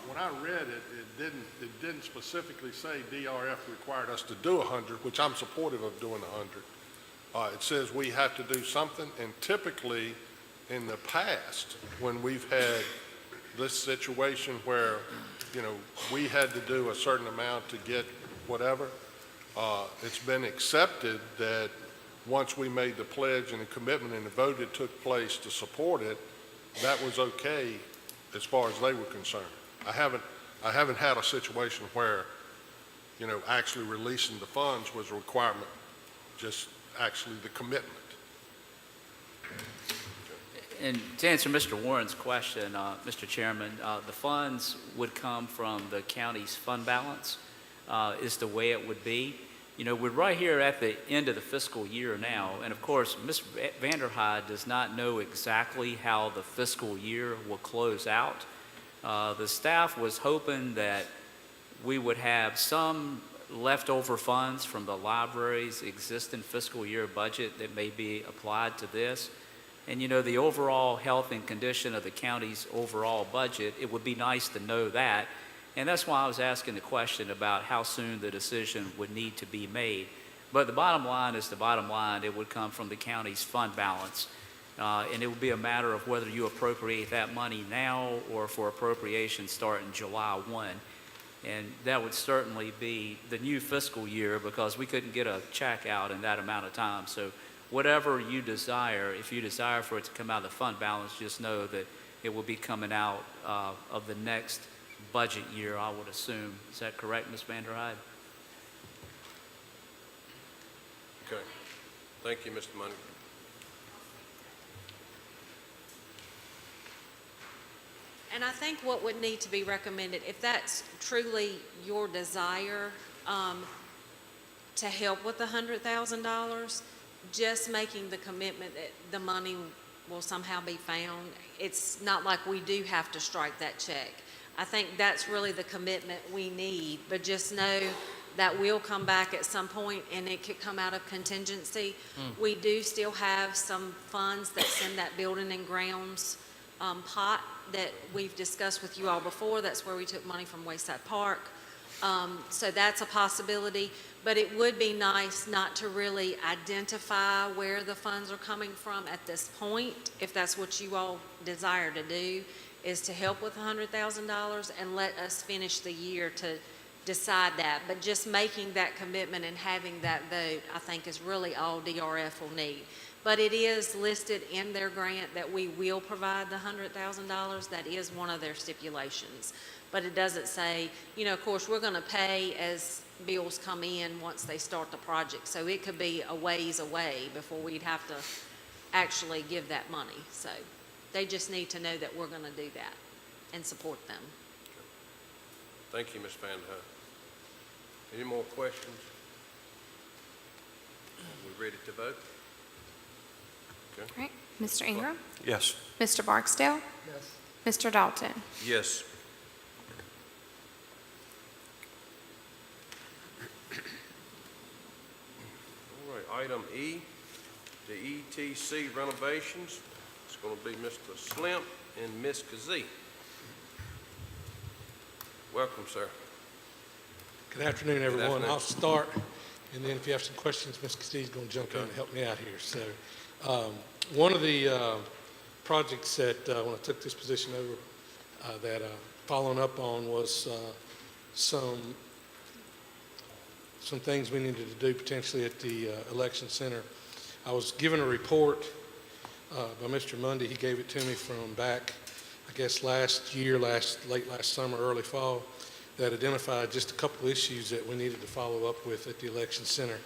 When I read it, it didn't specifically say DRF required us to do 100, which I'm supportive of doing 100. It says we have to do something, and typically in the past, when we've had this situation where, you know, we had to do a certain amount to get whatever, it's been accepted that once we made the pledge and the commitment and the vote that took place to support it, that was okay as far as they were concerned. I haven't had a situation where, you know, actually releasing the funds was a requirement, just actually the commitment. And to answer Mr. Warren's question, Mr. Chairman, the funds would come from the county's fund balance, is the way it would be. You know, we're right here at the end of the fiscal year now, and of course, Ms. Vanderhyde does not know exactly how the fiscal year will close out. The staff was hoping that we would have some leftover funds from the library's existing fiscal year budget that may be applied to this. And you know, the overall health and condition of the county's overall budget, it would be nice to know that. And that's why I was asking the question about how soon the decision would need to be made. But the bottom line is the bottom line. It would come from the county's fund balance. And it would be a matter of whether you appropriate that money now or for appropriation starting July 1. And that would certainly be the new fiscal year because we couldn't get a check out in that amount of time. So whatever you desire, if you desire for it to come out of the fund balance, just know that it will be coming out of the next budget year, I would assume. Is that correct, Ms. Vanderhyde? Okay. Thank you, Mr. Money. And I think what would need to be recommended, if that's truly your desire to help with the $100,000, just making the commitment that the money will somehow be found. It's not like we do have to strike that check. I think that's really the commitment we need, but just know that will come back at some point and it could come out of contingency. We do still have some funds that's in that building and grounds pot that we've discussed with you all before. That's where we took money from Wayside Park. So that's a possibility, but it would be nice not to really identify where the funds are coming from at this point, if that's what you all desire to do, is to help with $100,000 and let us finish the year to decide that. But just making that commitment and having that vote, I think, is really all DRF will need. But it is listed in their grant that we will provide the $100,000. That is one of their stipulations. But it doesn't say, you know, of course, we're going to pay as bills come in once they start the project. So it could be a ways away before we'd have to actually give that money. So they just need to know that we're going to do that and support them. Thank you, Ms. Vanderhyde. Any more questions? Are we ready to vote? Okay. All right, Mr. Ingram? Yes. Mr. Barksdale? Yes. Mr. Dalton? Yes. All right, item E, the ETC renovations. It's going to be Mr. Slimp and Ms. Kazee. Welcome, sir. Good afternoon, everyone. afternoon. I'll start, and then if you have some questions, Ms. Castee's going to jump in and help me out here. So one of the projects that, when I took this position over, that following up on was some things we needed to do potentially at the election center. I was given a report by Mr. Mundy. He gave it to me from back, I guess, late last summer, early fall. that identified just a couple of issues that we needed to follow up with at the election center.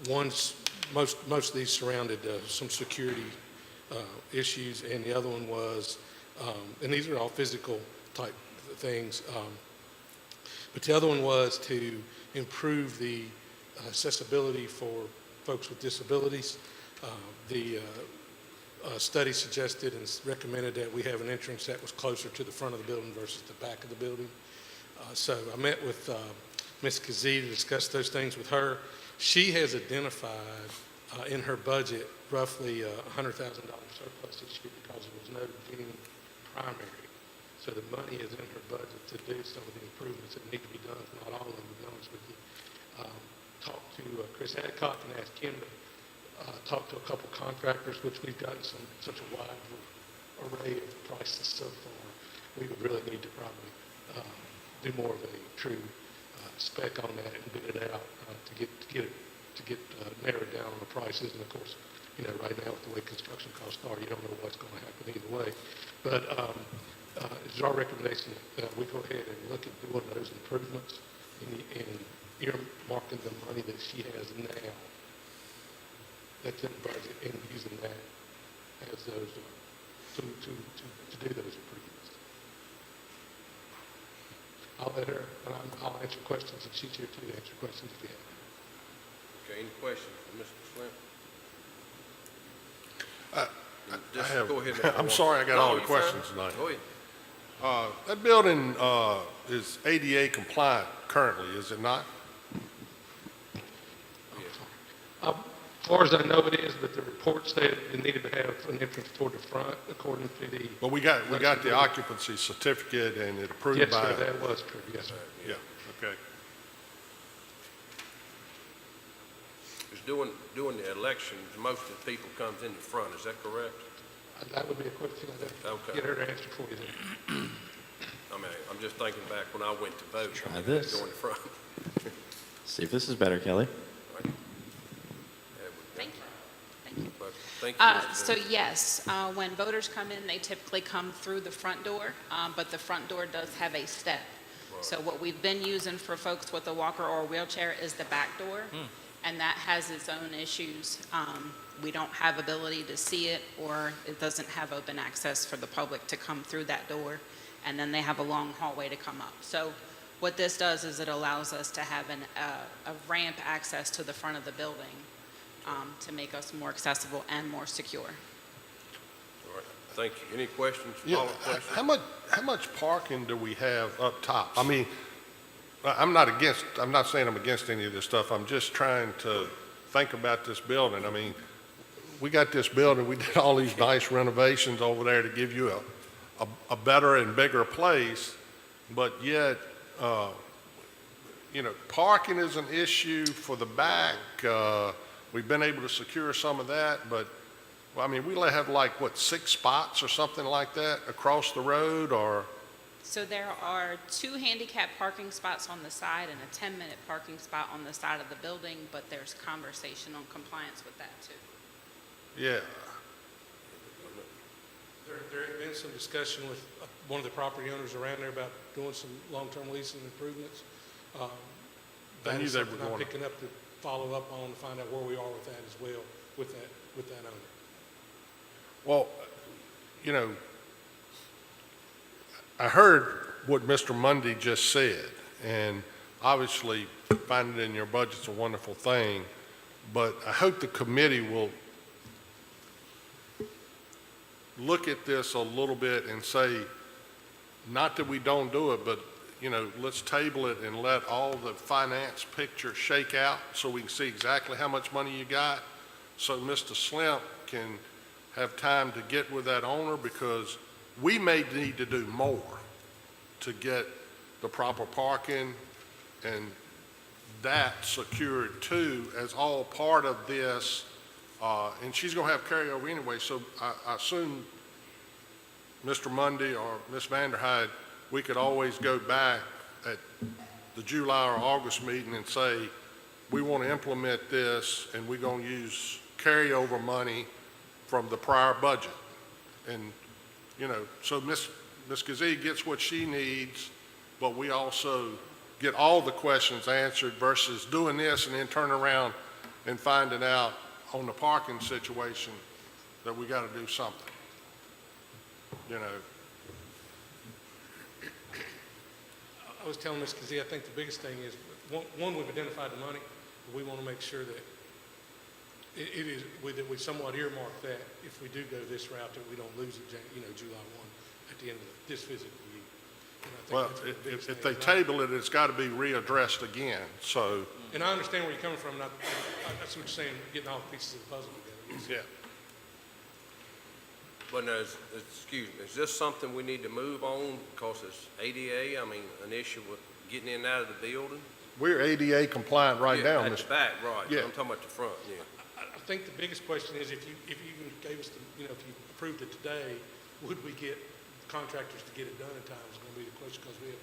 Most of these surrounded some security issues, and the other one was, and these are all physical type things, but the other one was to improve the accessibility for folks with disabilities. The study suggested and recommended that we have an entrance that was closer to the front of the building versus the back of the building. So I met with Ms. Kazee to discuss those things with her. She has identified in her budget roughly $100,000 surplus this year because there was no June primary. So the money is in her budget to do some of the improvements that need to be done, not all of them, to be honest with you. Talked to Chris Adcock and asked him to talk to a couple contractors, which we've gotten such a wide array of prices so far. We would really need to probably do more of a true spec on that and bid it out to get narrowed down on the prices. And of course, right now with the way construction costs are, you don't know what's going to happen either way. But it's our recommendation that we go ahead and look at doing those improvements and earmarking the money that she has now that's in the budget and using that as those to do those improvements. I'll let her, and I'll answer questions, and she's here too to answer questions if you have. Okay, any questions for Mr. Slim? Go ahead, Mr. I'm Warren. sorry I got No, all the you're questions fine. tonight. Go ahead. That building is ADA compliant currently, is it not? As far as I know it is, but the report said it needed to have an entrance toward the front according to the... But we got the occupancy certificate and it approved Yes, by... sir, that was true, yes, sir. Yeah, okay. Is during the elections, most of the people comes in the front, is that correct? That would be a question I'd have to Okay. get her to answer for you then. I mean, I'm just thinking back when I went to vote. Try this. Go in the front. See if this is better, Kelly. Thank you. Thank you. Thank you, Mr. So Slim. yes, when voters come in, they typically come through the front door, but the front door does have a step. So what we've been using for folks with a walker or a wheelchair is the back door, and that has its own issues. We don't have ability to see it, or it doesn't have open access for the public to come through that door, and then they have a long hallway to come up. So what this does is it allows us to have a ramp access to the front of the building, to make us more accessible and more secure. All right, thank you. Any questions, Yeah, follow-up questions? how much parking do we have up top? I mean, I'm not saying I'm against any of this stuff. I'm just trying to think about this building. I mean, we got this building, we did all these nice renovations over there to give you a better and bigger place, but yet, parking is an issue for the back. We've been able to secure some of that, but, well, I mean, we have 6 spots or something like that across the road, or? So there are 2 handicap parking spots on the side and a 10-minute parking spot on the side of the building, but there's conversation on compliance with that too. Yeah. There had been some discussion with one of the property owners around there about doing some long-term leasing improvements. I That knew is they were something I'm going to. picking up to follow up on to find out where we are with that as well, with that owner. Well, I heard what Mr. Mundy just said, and obviously finding it in your budget's a wonderful thing, but I hope the committee will look at this a little bit and say, not that we don't do it, but, let's table it and let all the finance picture shake out so we can see exactly how much money you got, so Mr. Slim can have time to get with that owner, because we may need to do more to get the proper parking and that secured too, as all part of this. And she's going to have carryover anyway, so I assume Mr. Mundy or Ms. Vanderhyde, we could always go back at the July or August meeting and say, we want to implement this and we're going to use carryover money from the prior budget. And, so Ms. Kazee gets what she needs, but we also get all the questions answered versus doing this and then turn around and finding out on the parking situation that we got to do something. You know, I was telling Ms. Kazee, I think the biggest thing is, one, we've identified the money, but we want to make sure that that we somewhat earmark that if we do go this route, that we don't lose it, July 1 at the end of this fiscal year. And I think well, that's the biggest if thing. they table it, it's got to be readdressed again, so, And I understand where you're coming from, and I see what you're saying, getting all the pieces of the puzzle together. yeah. But now, excuse me, is this something we need to move on because it's ADA, an issue with getting in and out of the building? We're ADA compliant right now, At the Mr. back, right. Yeah. I'm talking about the front, yeah. I think the biggest question is if you gave us the, if you approved it today, would we get contractors to get it done in time is going to be the question, because we have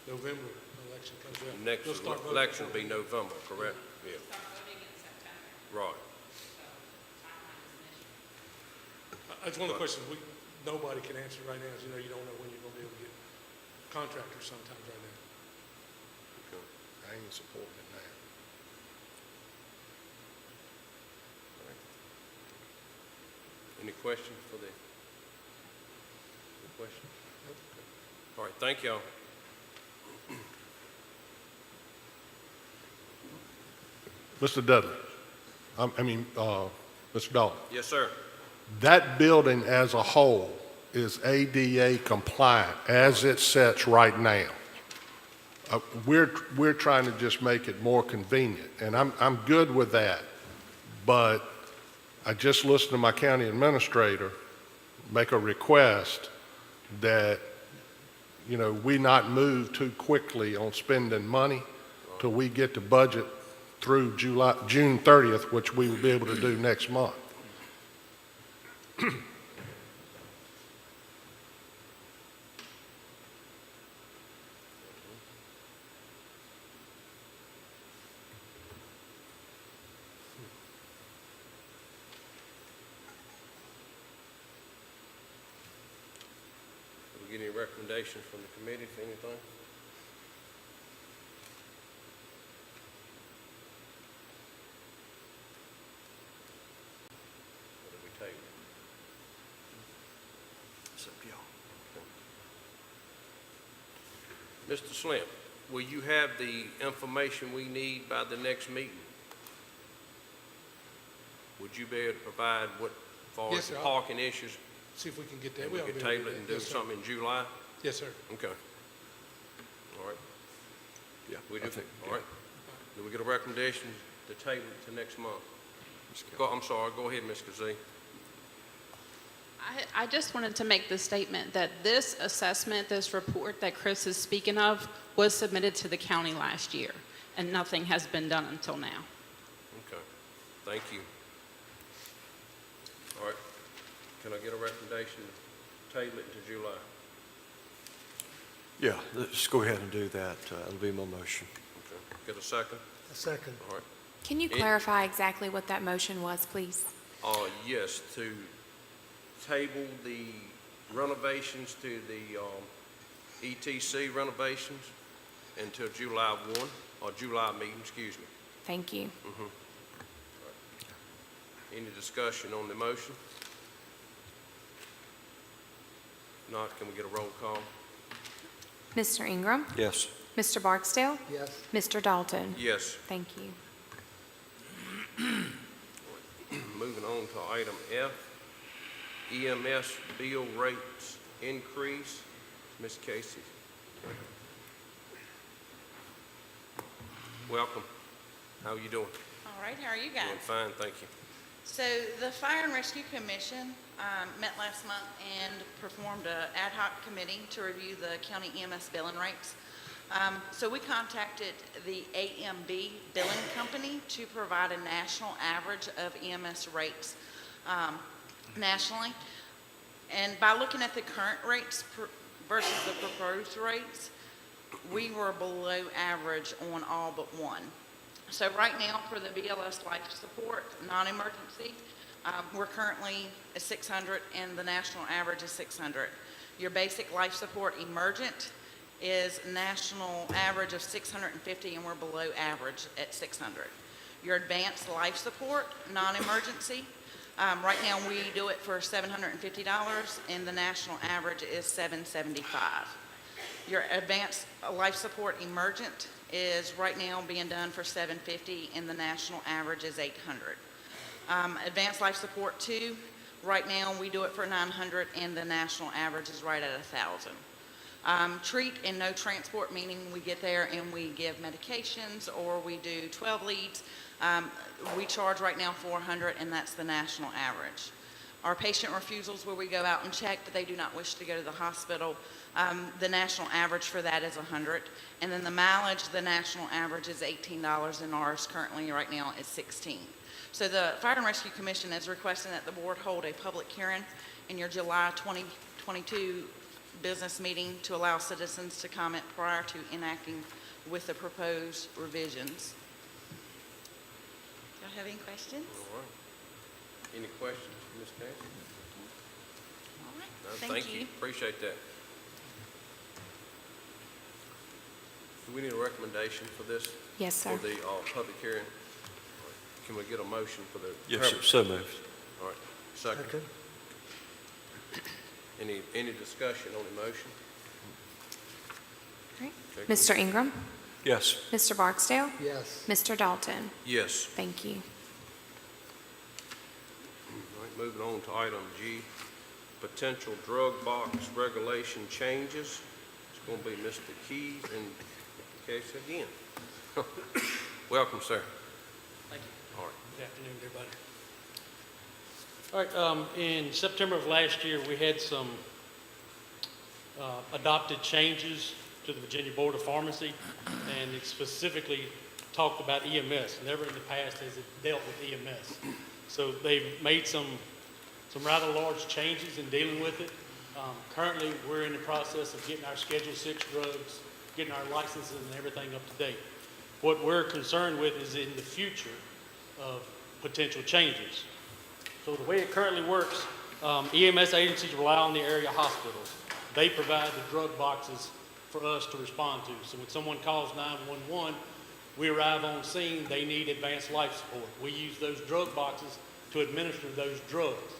November election comes up. Next We'll start voting election will be before we- November, correct? Yeah. Right. That's one of the questions nobody can answer right now, is, you don't know when you're going to be able to get contractors sometimes right now. Okay. I ain't supporting it now. Any questions for the, question? All right, thank y'all. Mr. Dudley, Mr. Dalton, Yes, sir. that building as a whole is ADA compliant as it sits right now. We're trying to just make it more convenient, and I'm good with that. But I just listened to my county administrator make a request that, we not move too quickly on spending money till we get the budget through June 30th, which we will be able to do next month. Did we get any recommendations from the committee for anything? What did we table? It's up to y'all. Mr. Slim, will you have the information we need by the next meeting? Would you be able to provide what, as far Yes, as the sir. parking issues? See if we can get that. And we ought to could be able to table it do and that. do Yes, sir. something in July? Yes, sir. Okay. All right. Yeah. We I do, think- all right. Do we get a recommendation to table it to next month? I'm sorry, go ahead, Ms. Kazee. I just wanted to make the statement that this assessment, this report that Chris is speaking of, was submitted to the county last year, and nothing has been done until now. Okay, thank you. All right, can I get a recommendation to table it to July? Yeah, let's go ahead and do that. It'll be my motion. Okay, get a second? A second. All right. Can you clarify exactly what that motion was, please? Yes, to table the renovations to the ETC renovations until July 1, or July meeting, excuse me. Thank you. Any discussion on the motion? Not, can we get a roll call? Mr. Ingram? Yes. Mr. Barksdale? Yes. Mr. Dalton? Yes. Thank you. Moving on to item F, EMS bill rates increase. Ms. Casey. Welcome. How are you doing? All right, how are you guys? Doing fine, thank you. So the Fire and Rescue Commission met last month and performed an ad hoc committee to review the county EMS billing rates. So we contacted the AMB billing company to provide a national average of EMS rates nationally. And by looking at the current rates versus the proposed rates, we were below average on all but one. So right now, for the BLS life support, non-emergency, we're currently at 600, and the national average is 600. Your basic life support emergent is national average of 650, and we're below average at 600. Your advanced life support, non-emergency, right now we do it for $750, and the national average is $775. Your advanced life support emergent is right now being done for $750, and the national average is $800. Advanced life support 2, right now we do it for $900, and the national average is right at $1,000. Treat and no transport, meaning we get there and we give medications or we do 12 leads. We charge right now $400, and that's the national average. Our patient refusals, where we go out and check that they do not wish to go to the hospital, the national average for that is $100. And then the mileage, the national average is $18, and ours currently right now is $16. So the Fire and Rescue Commission is requesting that the board hold a public hearing in your July 2022 business meeting to allow citizens to comment prior to enacting with the proposed revisions. Do you have any questions? All right. Any questions, Ms. Casey? All right, No, thank you. Appreciate that. Do we need a recommendation for this? Yes, sir. For the public hearing? All right. Can we get a motion for the? Yes, sir. So moved. All right. Second. Second. Any discussion on the motion? Great. Okay. Mr. Ingram? Yes. Mr. Barksdale? Yes. Mr. Dalton? Yes. Thank you. All right, moving on to item G, potential drug box regulation changes. It's going to be Mr. Keys and Casey again. Welcome, sir. Thank you. All right. Good afternoon, everybody. All right, in September of last year, we had some adopted changes to the Virginia Board of Pharmacy, and it specifically talked about EMS. Never in the past has it dealt with EMS. So they've made some rather large changes in dealing with it. Currently, we're in the process of getting our Schedule 6 drugs, getting our licenses and everything up to date. What we're concerned with is in the future of potential changes. So the way it currently works, EMS agencies rely on the area hospitals. They provide the drug boxes for us to respond to. So when someone calls 911, we arrive on scene, they need advanced life support. We use those drug boxes to administer those drugs.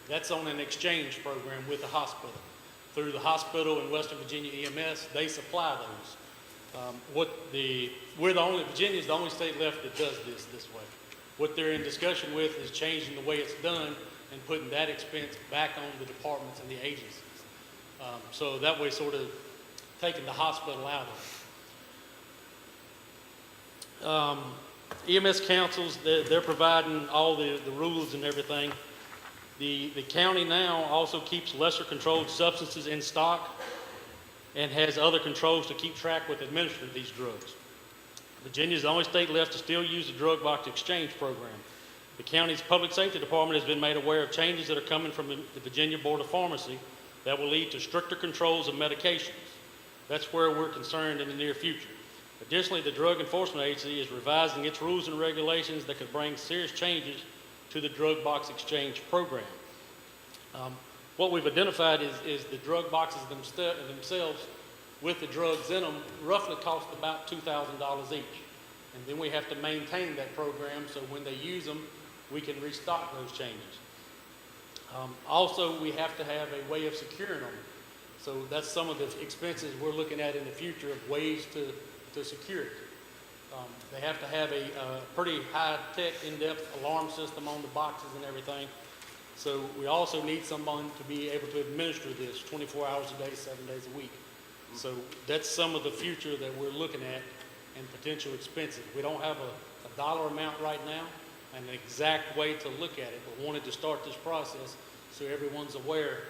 That's on an exchange program with the hospital. Through the hospital in Western Virginia EMS, they supply those. Virginia is the only state left that does this way. What they're in discussion with is changing the way it's done and putting that expense back on the departments and the agencies. So that way sort of taking the hospital out of it. EMS councils, they're providing all the rules and everything. The county now also keeps lesser controlled substances in stock and has other controls to keep track with administering these drugs. Virginia is the only state left to still use the drug box exchange program. The county's public safety department has been made aware of changes that are coming from the Virginia Board of Pharmacy that will lead to stricter controls of medications. That's where we're concerned in the near future. Additionally, the Drug Enforcement Agency is revising its rules and regulations that could bring serious changes to the drug box exchange program. What we've identified is the drug boxes themselves with the drugs in them roughly cost about $2,000 each. And then we have to maintain that program so when they use them, we can restock those changes. Also, we have to have a way of securing them. So that's some of the expenses we're looking at in the future of ways to secure it. They have to have a pretty high-tech, in-depth alarm system on the boxes and everything. So we also need someone to be able to administer this 24 hours a day, 7 days a week. So that's some of the future that we're looking at and potential expenses. We don't have a dollar amount right now and an exact way to look at it, but wanted to start this process so everyone's aware.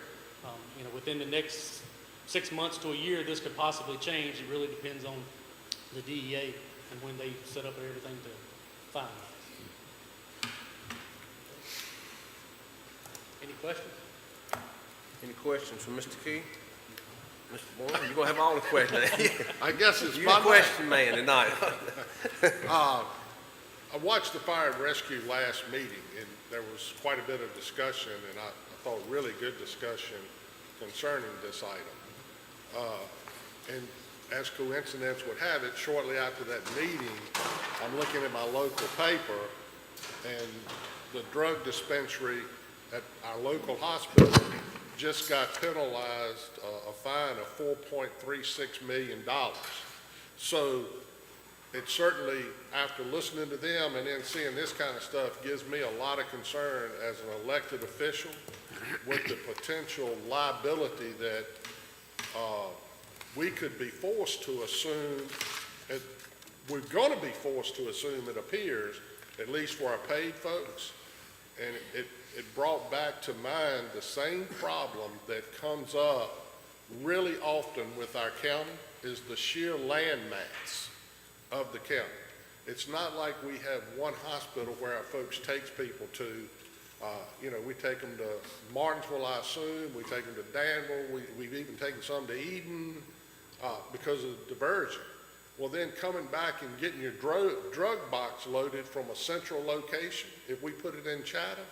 Within the next 6 months to a year, this could possibly change. It really depends on the DEA and when they set up everything to finalize. Any questions? Any questions for Mr. Key? Mr. Bourne, you're going to have all the questions. I guess it's You're my the question man tonight. I watched the fire and rescue last meeting, and there was quite a bit of discussion, and I thought really good discussion concerning this item. And as coincidence would have it, shortly after that meeting, I'm looking at my local paper, and the drug dispensary at our local hospital just got penalized a fine of $4.36 million. So it certainly, after listening to them and then seeing this kind of stuff, gives me a lot of concern as an elected official with the potential liability that we could be forced to assume, we're going to be forced to assume, it appears, at least for our paid folks. And it brought back to mind the same problem that comes up really often with our county, is the sheer land mass of the county. It's not like we have one hospital where our folks takes people to. We take them to Martinsville, I assume. We take them to Danville. We've even taken some to Eden because of the diversion. Well, then coming back and getting your drug box loaded from a central location, if we put it in Chatham,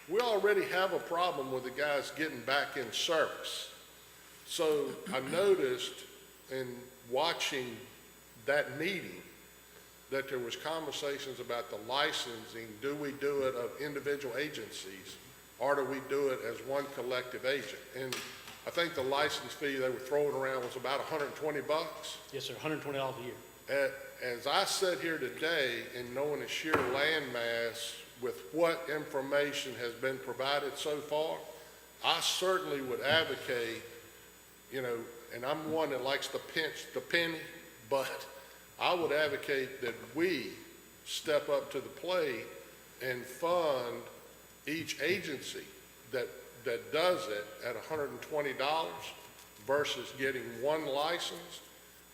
we already have a problem with the guys getting back in service. So I noticed in watching that meeting that there was conversations about the licensing. Do we do it of individual agencies, or do we do it as one collective agent? And I think the license fee they were throwing around was about $120. Yes, sir, $120 a year. As I sit here today and knowing the sheer land mass with what information has been provided so far, I certainly would advocate, and I'm one that likes to pinch the penny, but I would advocate that we step up to the plate and fund each agency that does it at $120 versus getting one license,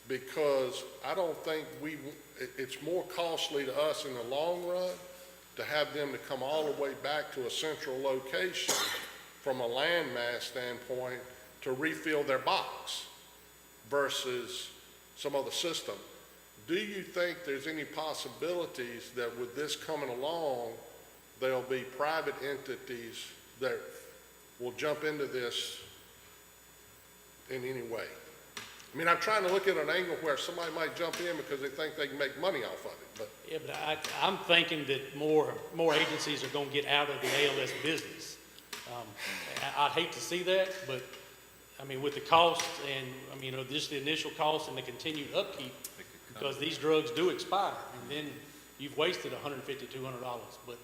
because I don't think it's more costly to us in the long run to have them to come all the way back to a central location from a landmass standpoint to refill their box versus some other system. Do you think there's any possibilities that with this coming along, there'll be private entities that will jump into this in any way? I mean, I'm trying to look at an angle where somebody might jump in because they think they can make money off of it, but. Yeah, but I'm thinking that more agencies are going to get out of the ALS business. I'd hate to see that, but I mean, with the cost and, just the initial cost and the continued upkeep, because these drugs do expire, and then you've wasted $150, $200. But,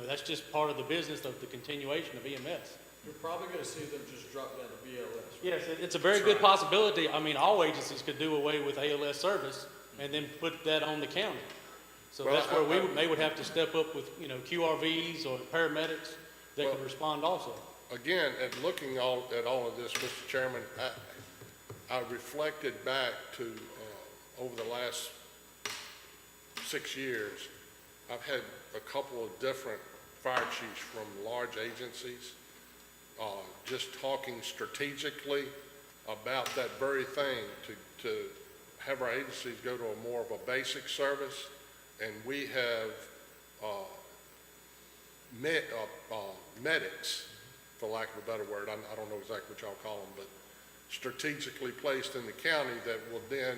that's just part of the business of the continuation of EMS. You're probably going to see them just drop down to BLS. Right? Yes, it's a very good possibility. I mean, all agencies could do away with ALS service and then put that on the county. So Well, that's where they would have to step up with, QRVs or paramedics that could respond also. Again, at looking at all of this, Mr. Chairman, I reflected back to over the last 6 years, I've had a couple of different fire chiefs from large agencies just talking strategically about that very thing, to have our agencies go to a more of a basic service. And we have medics, for lack of a better word, I don't know exactly what y'all call them, but strategically placed in the county that will then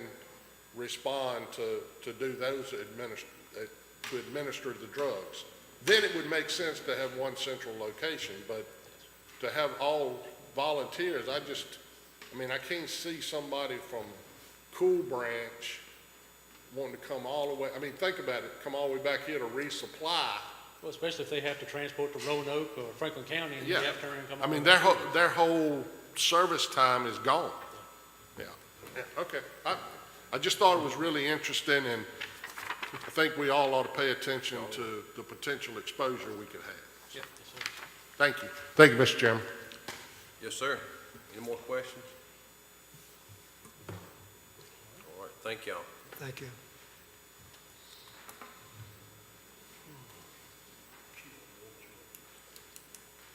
respond to do those to administer the drugs. Then it would make sense to have one central location, but to have all volunteers, I can't see somebody from Cool Branch wanting to come all the way. I mean, think about it, come all the way back here to resupply. Well, especially if they have to transport to Roanoke or Franklin County and they have to turn and come. I mean, their whole service time is gone. Yeah. Okay. I just thought it was really interesting, and I think we all ought to pay attention to the potential exposure we could have. Yes, sir. Thank you. Thank you, Mr. Chairman. Yes, sir. Any more questions? All right, thank y'all. Thank you.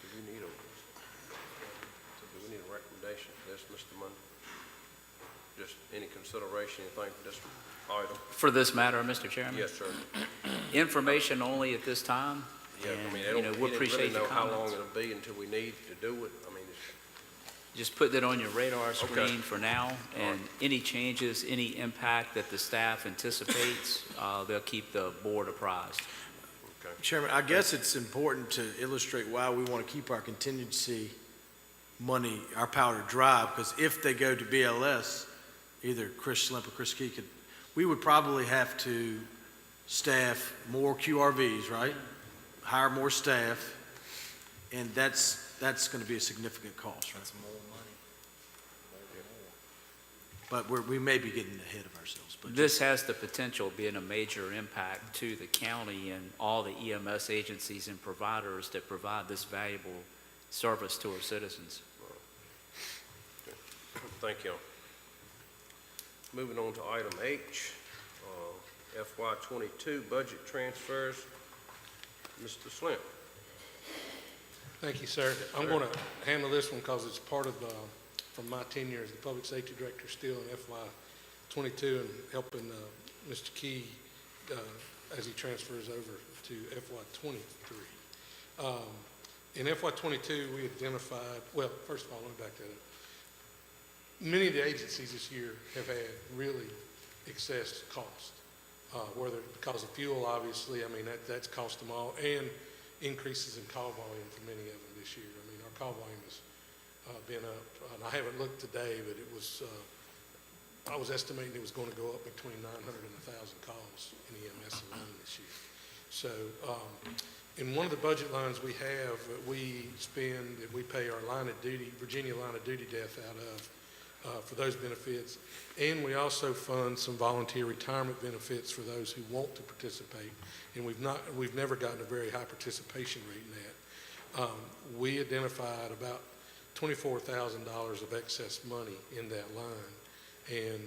Do we need a recommendation for this, Mr. Mundy? Just any consideration, anything for this item? For this matter, Mr. Chairman? Yes, sir. Information only at this time. Yeah, I mean, And, we appreciate really the know how long comments. it'll be until we need to do it. I mean, just put that on your radar screen for now, and any changes, any impact that the staff anticipates, they'll keep the board apprised. Chairman, I guess it's important to illustrate why we want to keep our contingency money, our powder dry, because if they go to BLS, either Chris Schlemp or Chris Key we would probably have to staff more QRVs, right? Hire more staff, and that's going to be a significant cost, right? That's more money. But we may be getting ahead of ourselves. But This has the potential of being a major impact to the county and all the EMS agencies and providers that provide this valuable service to our citizens. Thank you. Moving on to item H, FY '22 budget transfers. Mr. Slim. Thank you, sir. I'm going to handle this one because it's part of, from my tenure as the Public Safety Director still in FY '22 and helping Mr. Key as he transfers over to FY '23. In FY '22, we identified, well, first of all, let me back that up. Many of the agencies this year have had really excess cost, whether because of fuel, obviously, I mean, that's cost them all, and increases in call volume for many of them this year. I mean, our call volume has been up, and I haven't looked today, but it was, I was estimating it was going to go up between 900 and 1,000 calls in EMS alone this year. So in one of the budget lines we have, we spend, we pay our line of duty, Virginia line of duty death out of for those benefits, and we also fund some volunteer retirement benefits for those who want to participate, and we've never gotten a very high participation rate in that. We identified about $24,000 of excess money in that line, and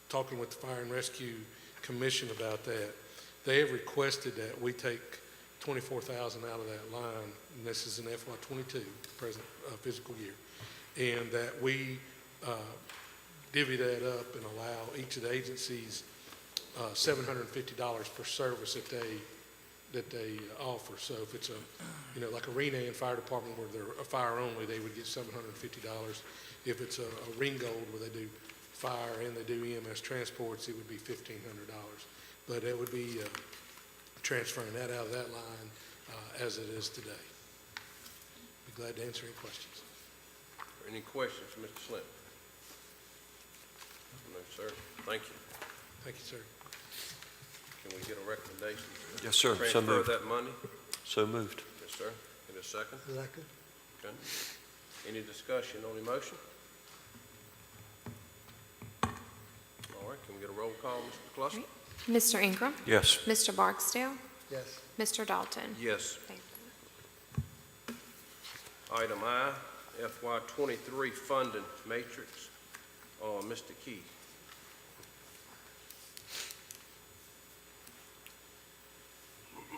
talking with the Fire and Rescue Commission about that, they have requested that we take $24,000 out of that line, and this is in FY '22, present fiscal year, and that we divvy that up and allow each of the agencies $750 per service that they offer. So if it's like a Renee Fire Department where they're a fire only, they would get $750. If it's a Ringgold where they do fire and they do EMS transports, it would be $1,500. But it would be transferring that out of that line as it is today. Be glad to answer any questions. Any questions for Mr. Slim? No, sir. Thank you. Thank you, sir. Can we get a recommendation? Yes, sir. So Transfer moved. that money? So moved. Yes, sir. In a second? Second. Okay. Any discussion on the motion? All right, can we get a roll call, Mr. Cluster? Mr. Ingram? Yes. Mr. Barksdale? Yes. Mr. Dalton? Yes. Thank you. Item I, FY '23 funding matrix. Mr. Key.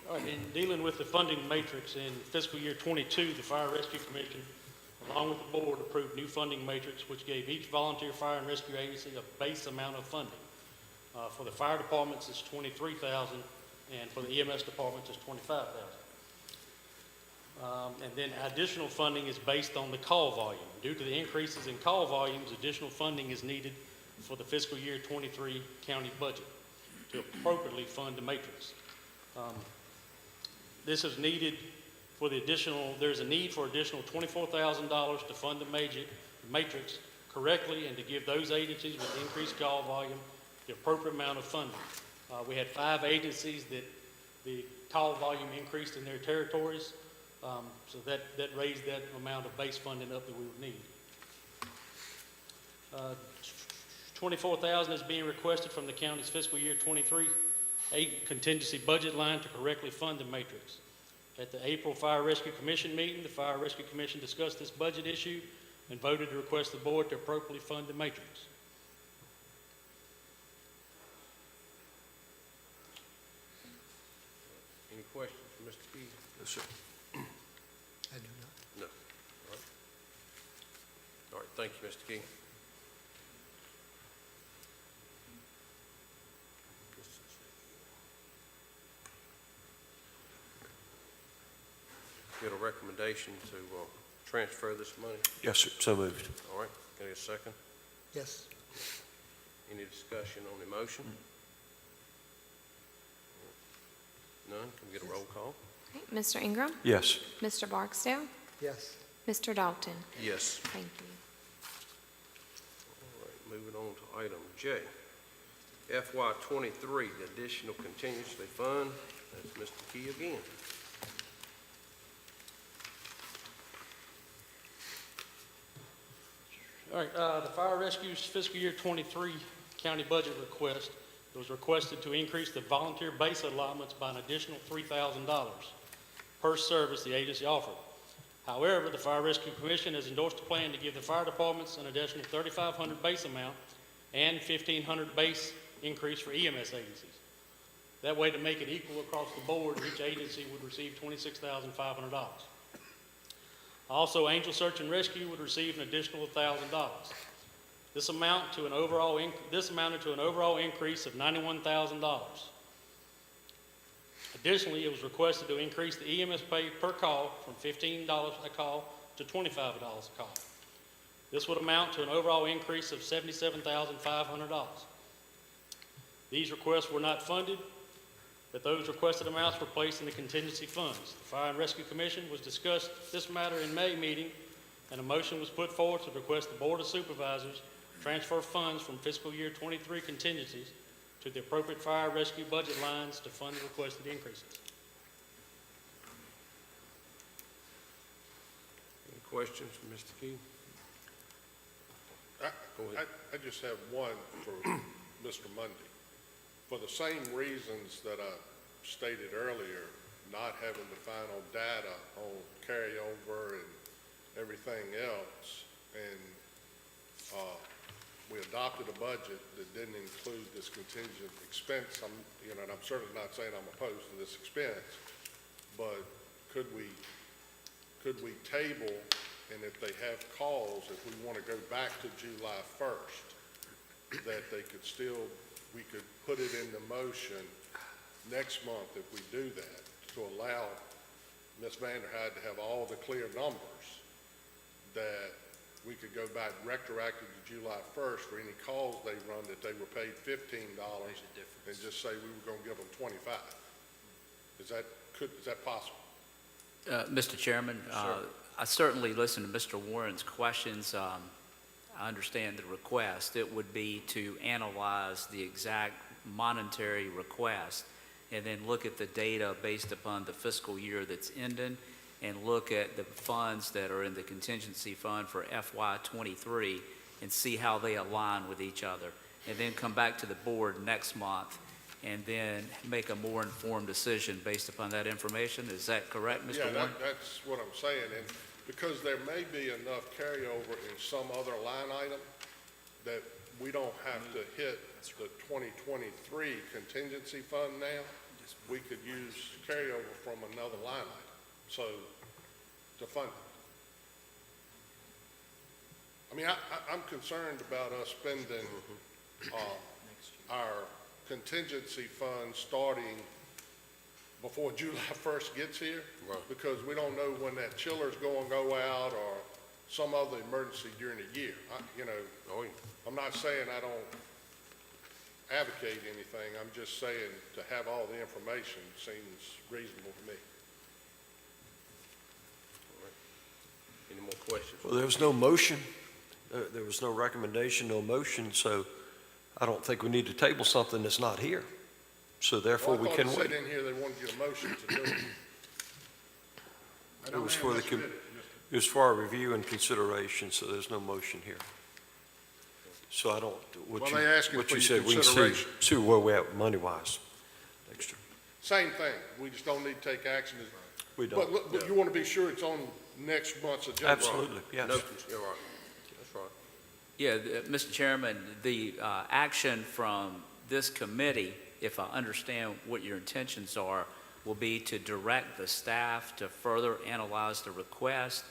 All right, in dealing with the funding matrix in fiscal year '22, the Fire Rescue Commission, along with the board, approved new funding matrix, which gave each volunteer fire and rescue agency a base amount of funding. For the fire departments, it's $23,000, and for the EMS departments, it's $25,000. And then additional funding is based on the call volume. Due to the increases in call volumes, additional funding is needed for the fiscal year '23 county budget to appropriately fund the matrix. This is needed for the additional, there's a need for additional $24,000 to fund the matrix correctly and to give those agencies with increased call volume the appropriate amount of funding. We had 5 agencies that the call volume increased in their territories, so that raised that amount of base funding up that we would need. $24,000 is being requested from the county's fiscal year '23 contingency budget line to correctly fund the matrix. At the April Fire Rescue Commission meeting, the Fire Rescue Commission discussed this budget issue and voted to request the board to appropriately fund the matrix. Any questions for Mr. Key? Yes, sir. I do not. No. All right. All right, thank you, Mr. Key. Get a recommendation to transfer this money? Yes, sir. So moved. All right, can I get a second? Yes. Any discussion on the motion? None, can we get a roll call? Okay, Mr. Ingram? Yes. Mr. Barksdale? Yes. Mr. Dalton? Yes. Thank you. All right, moving on to item J. FY '23, the additional contingency fund, that's Mr. Key again. All right, the fire rescue's fiscal year '23 county budget request was requested to increase the volunteer base allotments by an additional $3,000 per service the agency offered. However, the Fire Rescue Commission has endorsed a plan to give the fire departments an additional $3,500 base amount and $1,500 base increase for EMS agencies. That way, to make it equal across the board, each agency would receive $26,500. Also, Angel Search and Rescue would receive an additional $1,000. This amounted to an overall increase of $91,000. Additionally, it was requested to increase the EMS pay per call from $15 a call to $25 a call. This would amount to an overall increase of $77,500. These requests were not funded, but those requested amounts were placed in the contingency funds. The Fire and Rescue Commission was discussed this matter in May meeting, and a motion was put forward to request the Board of Supervisors transfer funds from fiscal year '23 contingencies to the appropriate fire rescue budget lines to fund the requested increases. Any questions from Mr. Key? Go ahead. I just have one for Mr. Mundy. For the same reasons that I stated earlier, not having the final data on carryover and everything else, and we adopted a budget that didn't include this contingent expense. And I'm certainly not saying I'm opposed to this expense, but could we table, and if they have calls, if we want to go back to July 1st, that we could put it into motion next month if we do that, to allow Ms. Vanderhyde to have all the clear numbers, that we could go back retroactive to July 1st for any calls they run that they were paid $15 and just say we were going to give them 25. Is that possible? Mr. Chairman, I certainly listened to Mr. Warren's questions. I understand the request. It would be to analyze the exact monetary request and then look at the data based upon the fiscal year that's ending and look at the funds that are in the contingency fund for FY '23 and see how they align with each other. And then come back to the board next month and then make a more informed decision based upon that information. Is that correct, Mr. Warren? Yeah, that's what I'm saying. And because there may be enough carryover in some other line item that we don't have to hit the 2023 contingency fund now, we could use carryover from another line item, so to fund it. I mean, I'm concerned about us spending our contingency fund starting before July 1st gets here, because we don't know when that chiller's going to go out or some other emergency during the year. I'm not saying I don't advocate anything. I'm just saying to have all the information seems reasonable to me. Any more questions? Well, there was no motion. There was no recommendation, no motion, so I don't think we need to table something that's not here. So therefore, we can I thought wait. it said in here they wanted to get a motion to do it. It was for it was for our review and consideration, so there's no motion here. So I don't, what Well, they asking you for your said, we can consideration. see where we're at money-wise next year. Same thing. We just don't need to take action. We don't. But you want to be sure it's on next month's agenda. Absolutely, yes. No, you're right. That's right. Yeah, Mr. Chairman, the action from this committee, if I understand what your intentions are, will be to direct the staff to further analyze the request,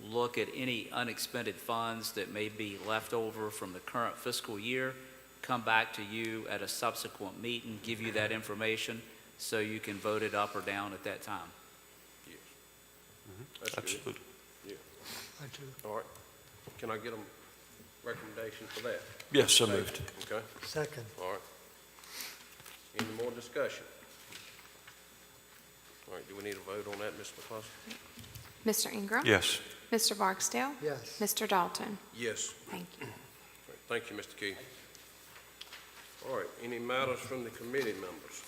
look at any unexpended funds that may be left over from the current fiscal year, come back to you at a subsequent meeting, give you that information so you can vote it up or down at that time. That's good. Absolutely. Yeah. I do. All right. Can I get a recommendation for that? Yes, so moved. Okay, Second. all right. Any more discussion? All right, do we need a vote on that, Ms. McCloskey? Mr. Ingram? Yes. Mr. Barksdale? Yes. Mr. Dalton? Yes. Thank you. All right, thank you, Mr. Key. All right, any matters from the committee members?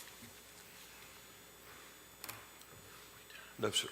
No, sir.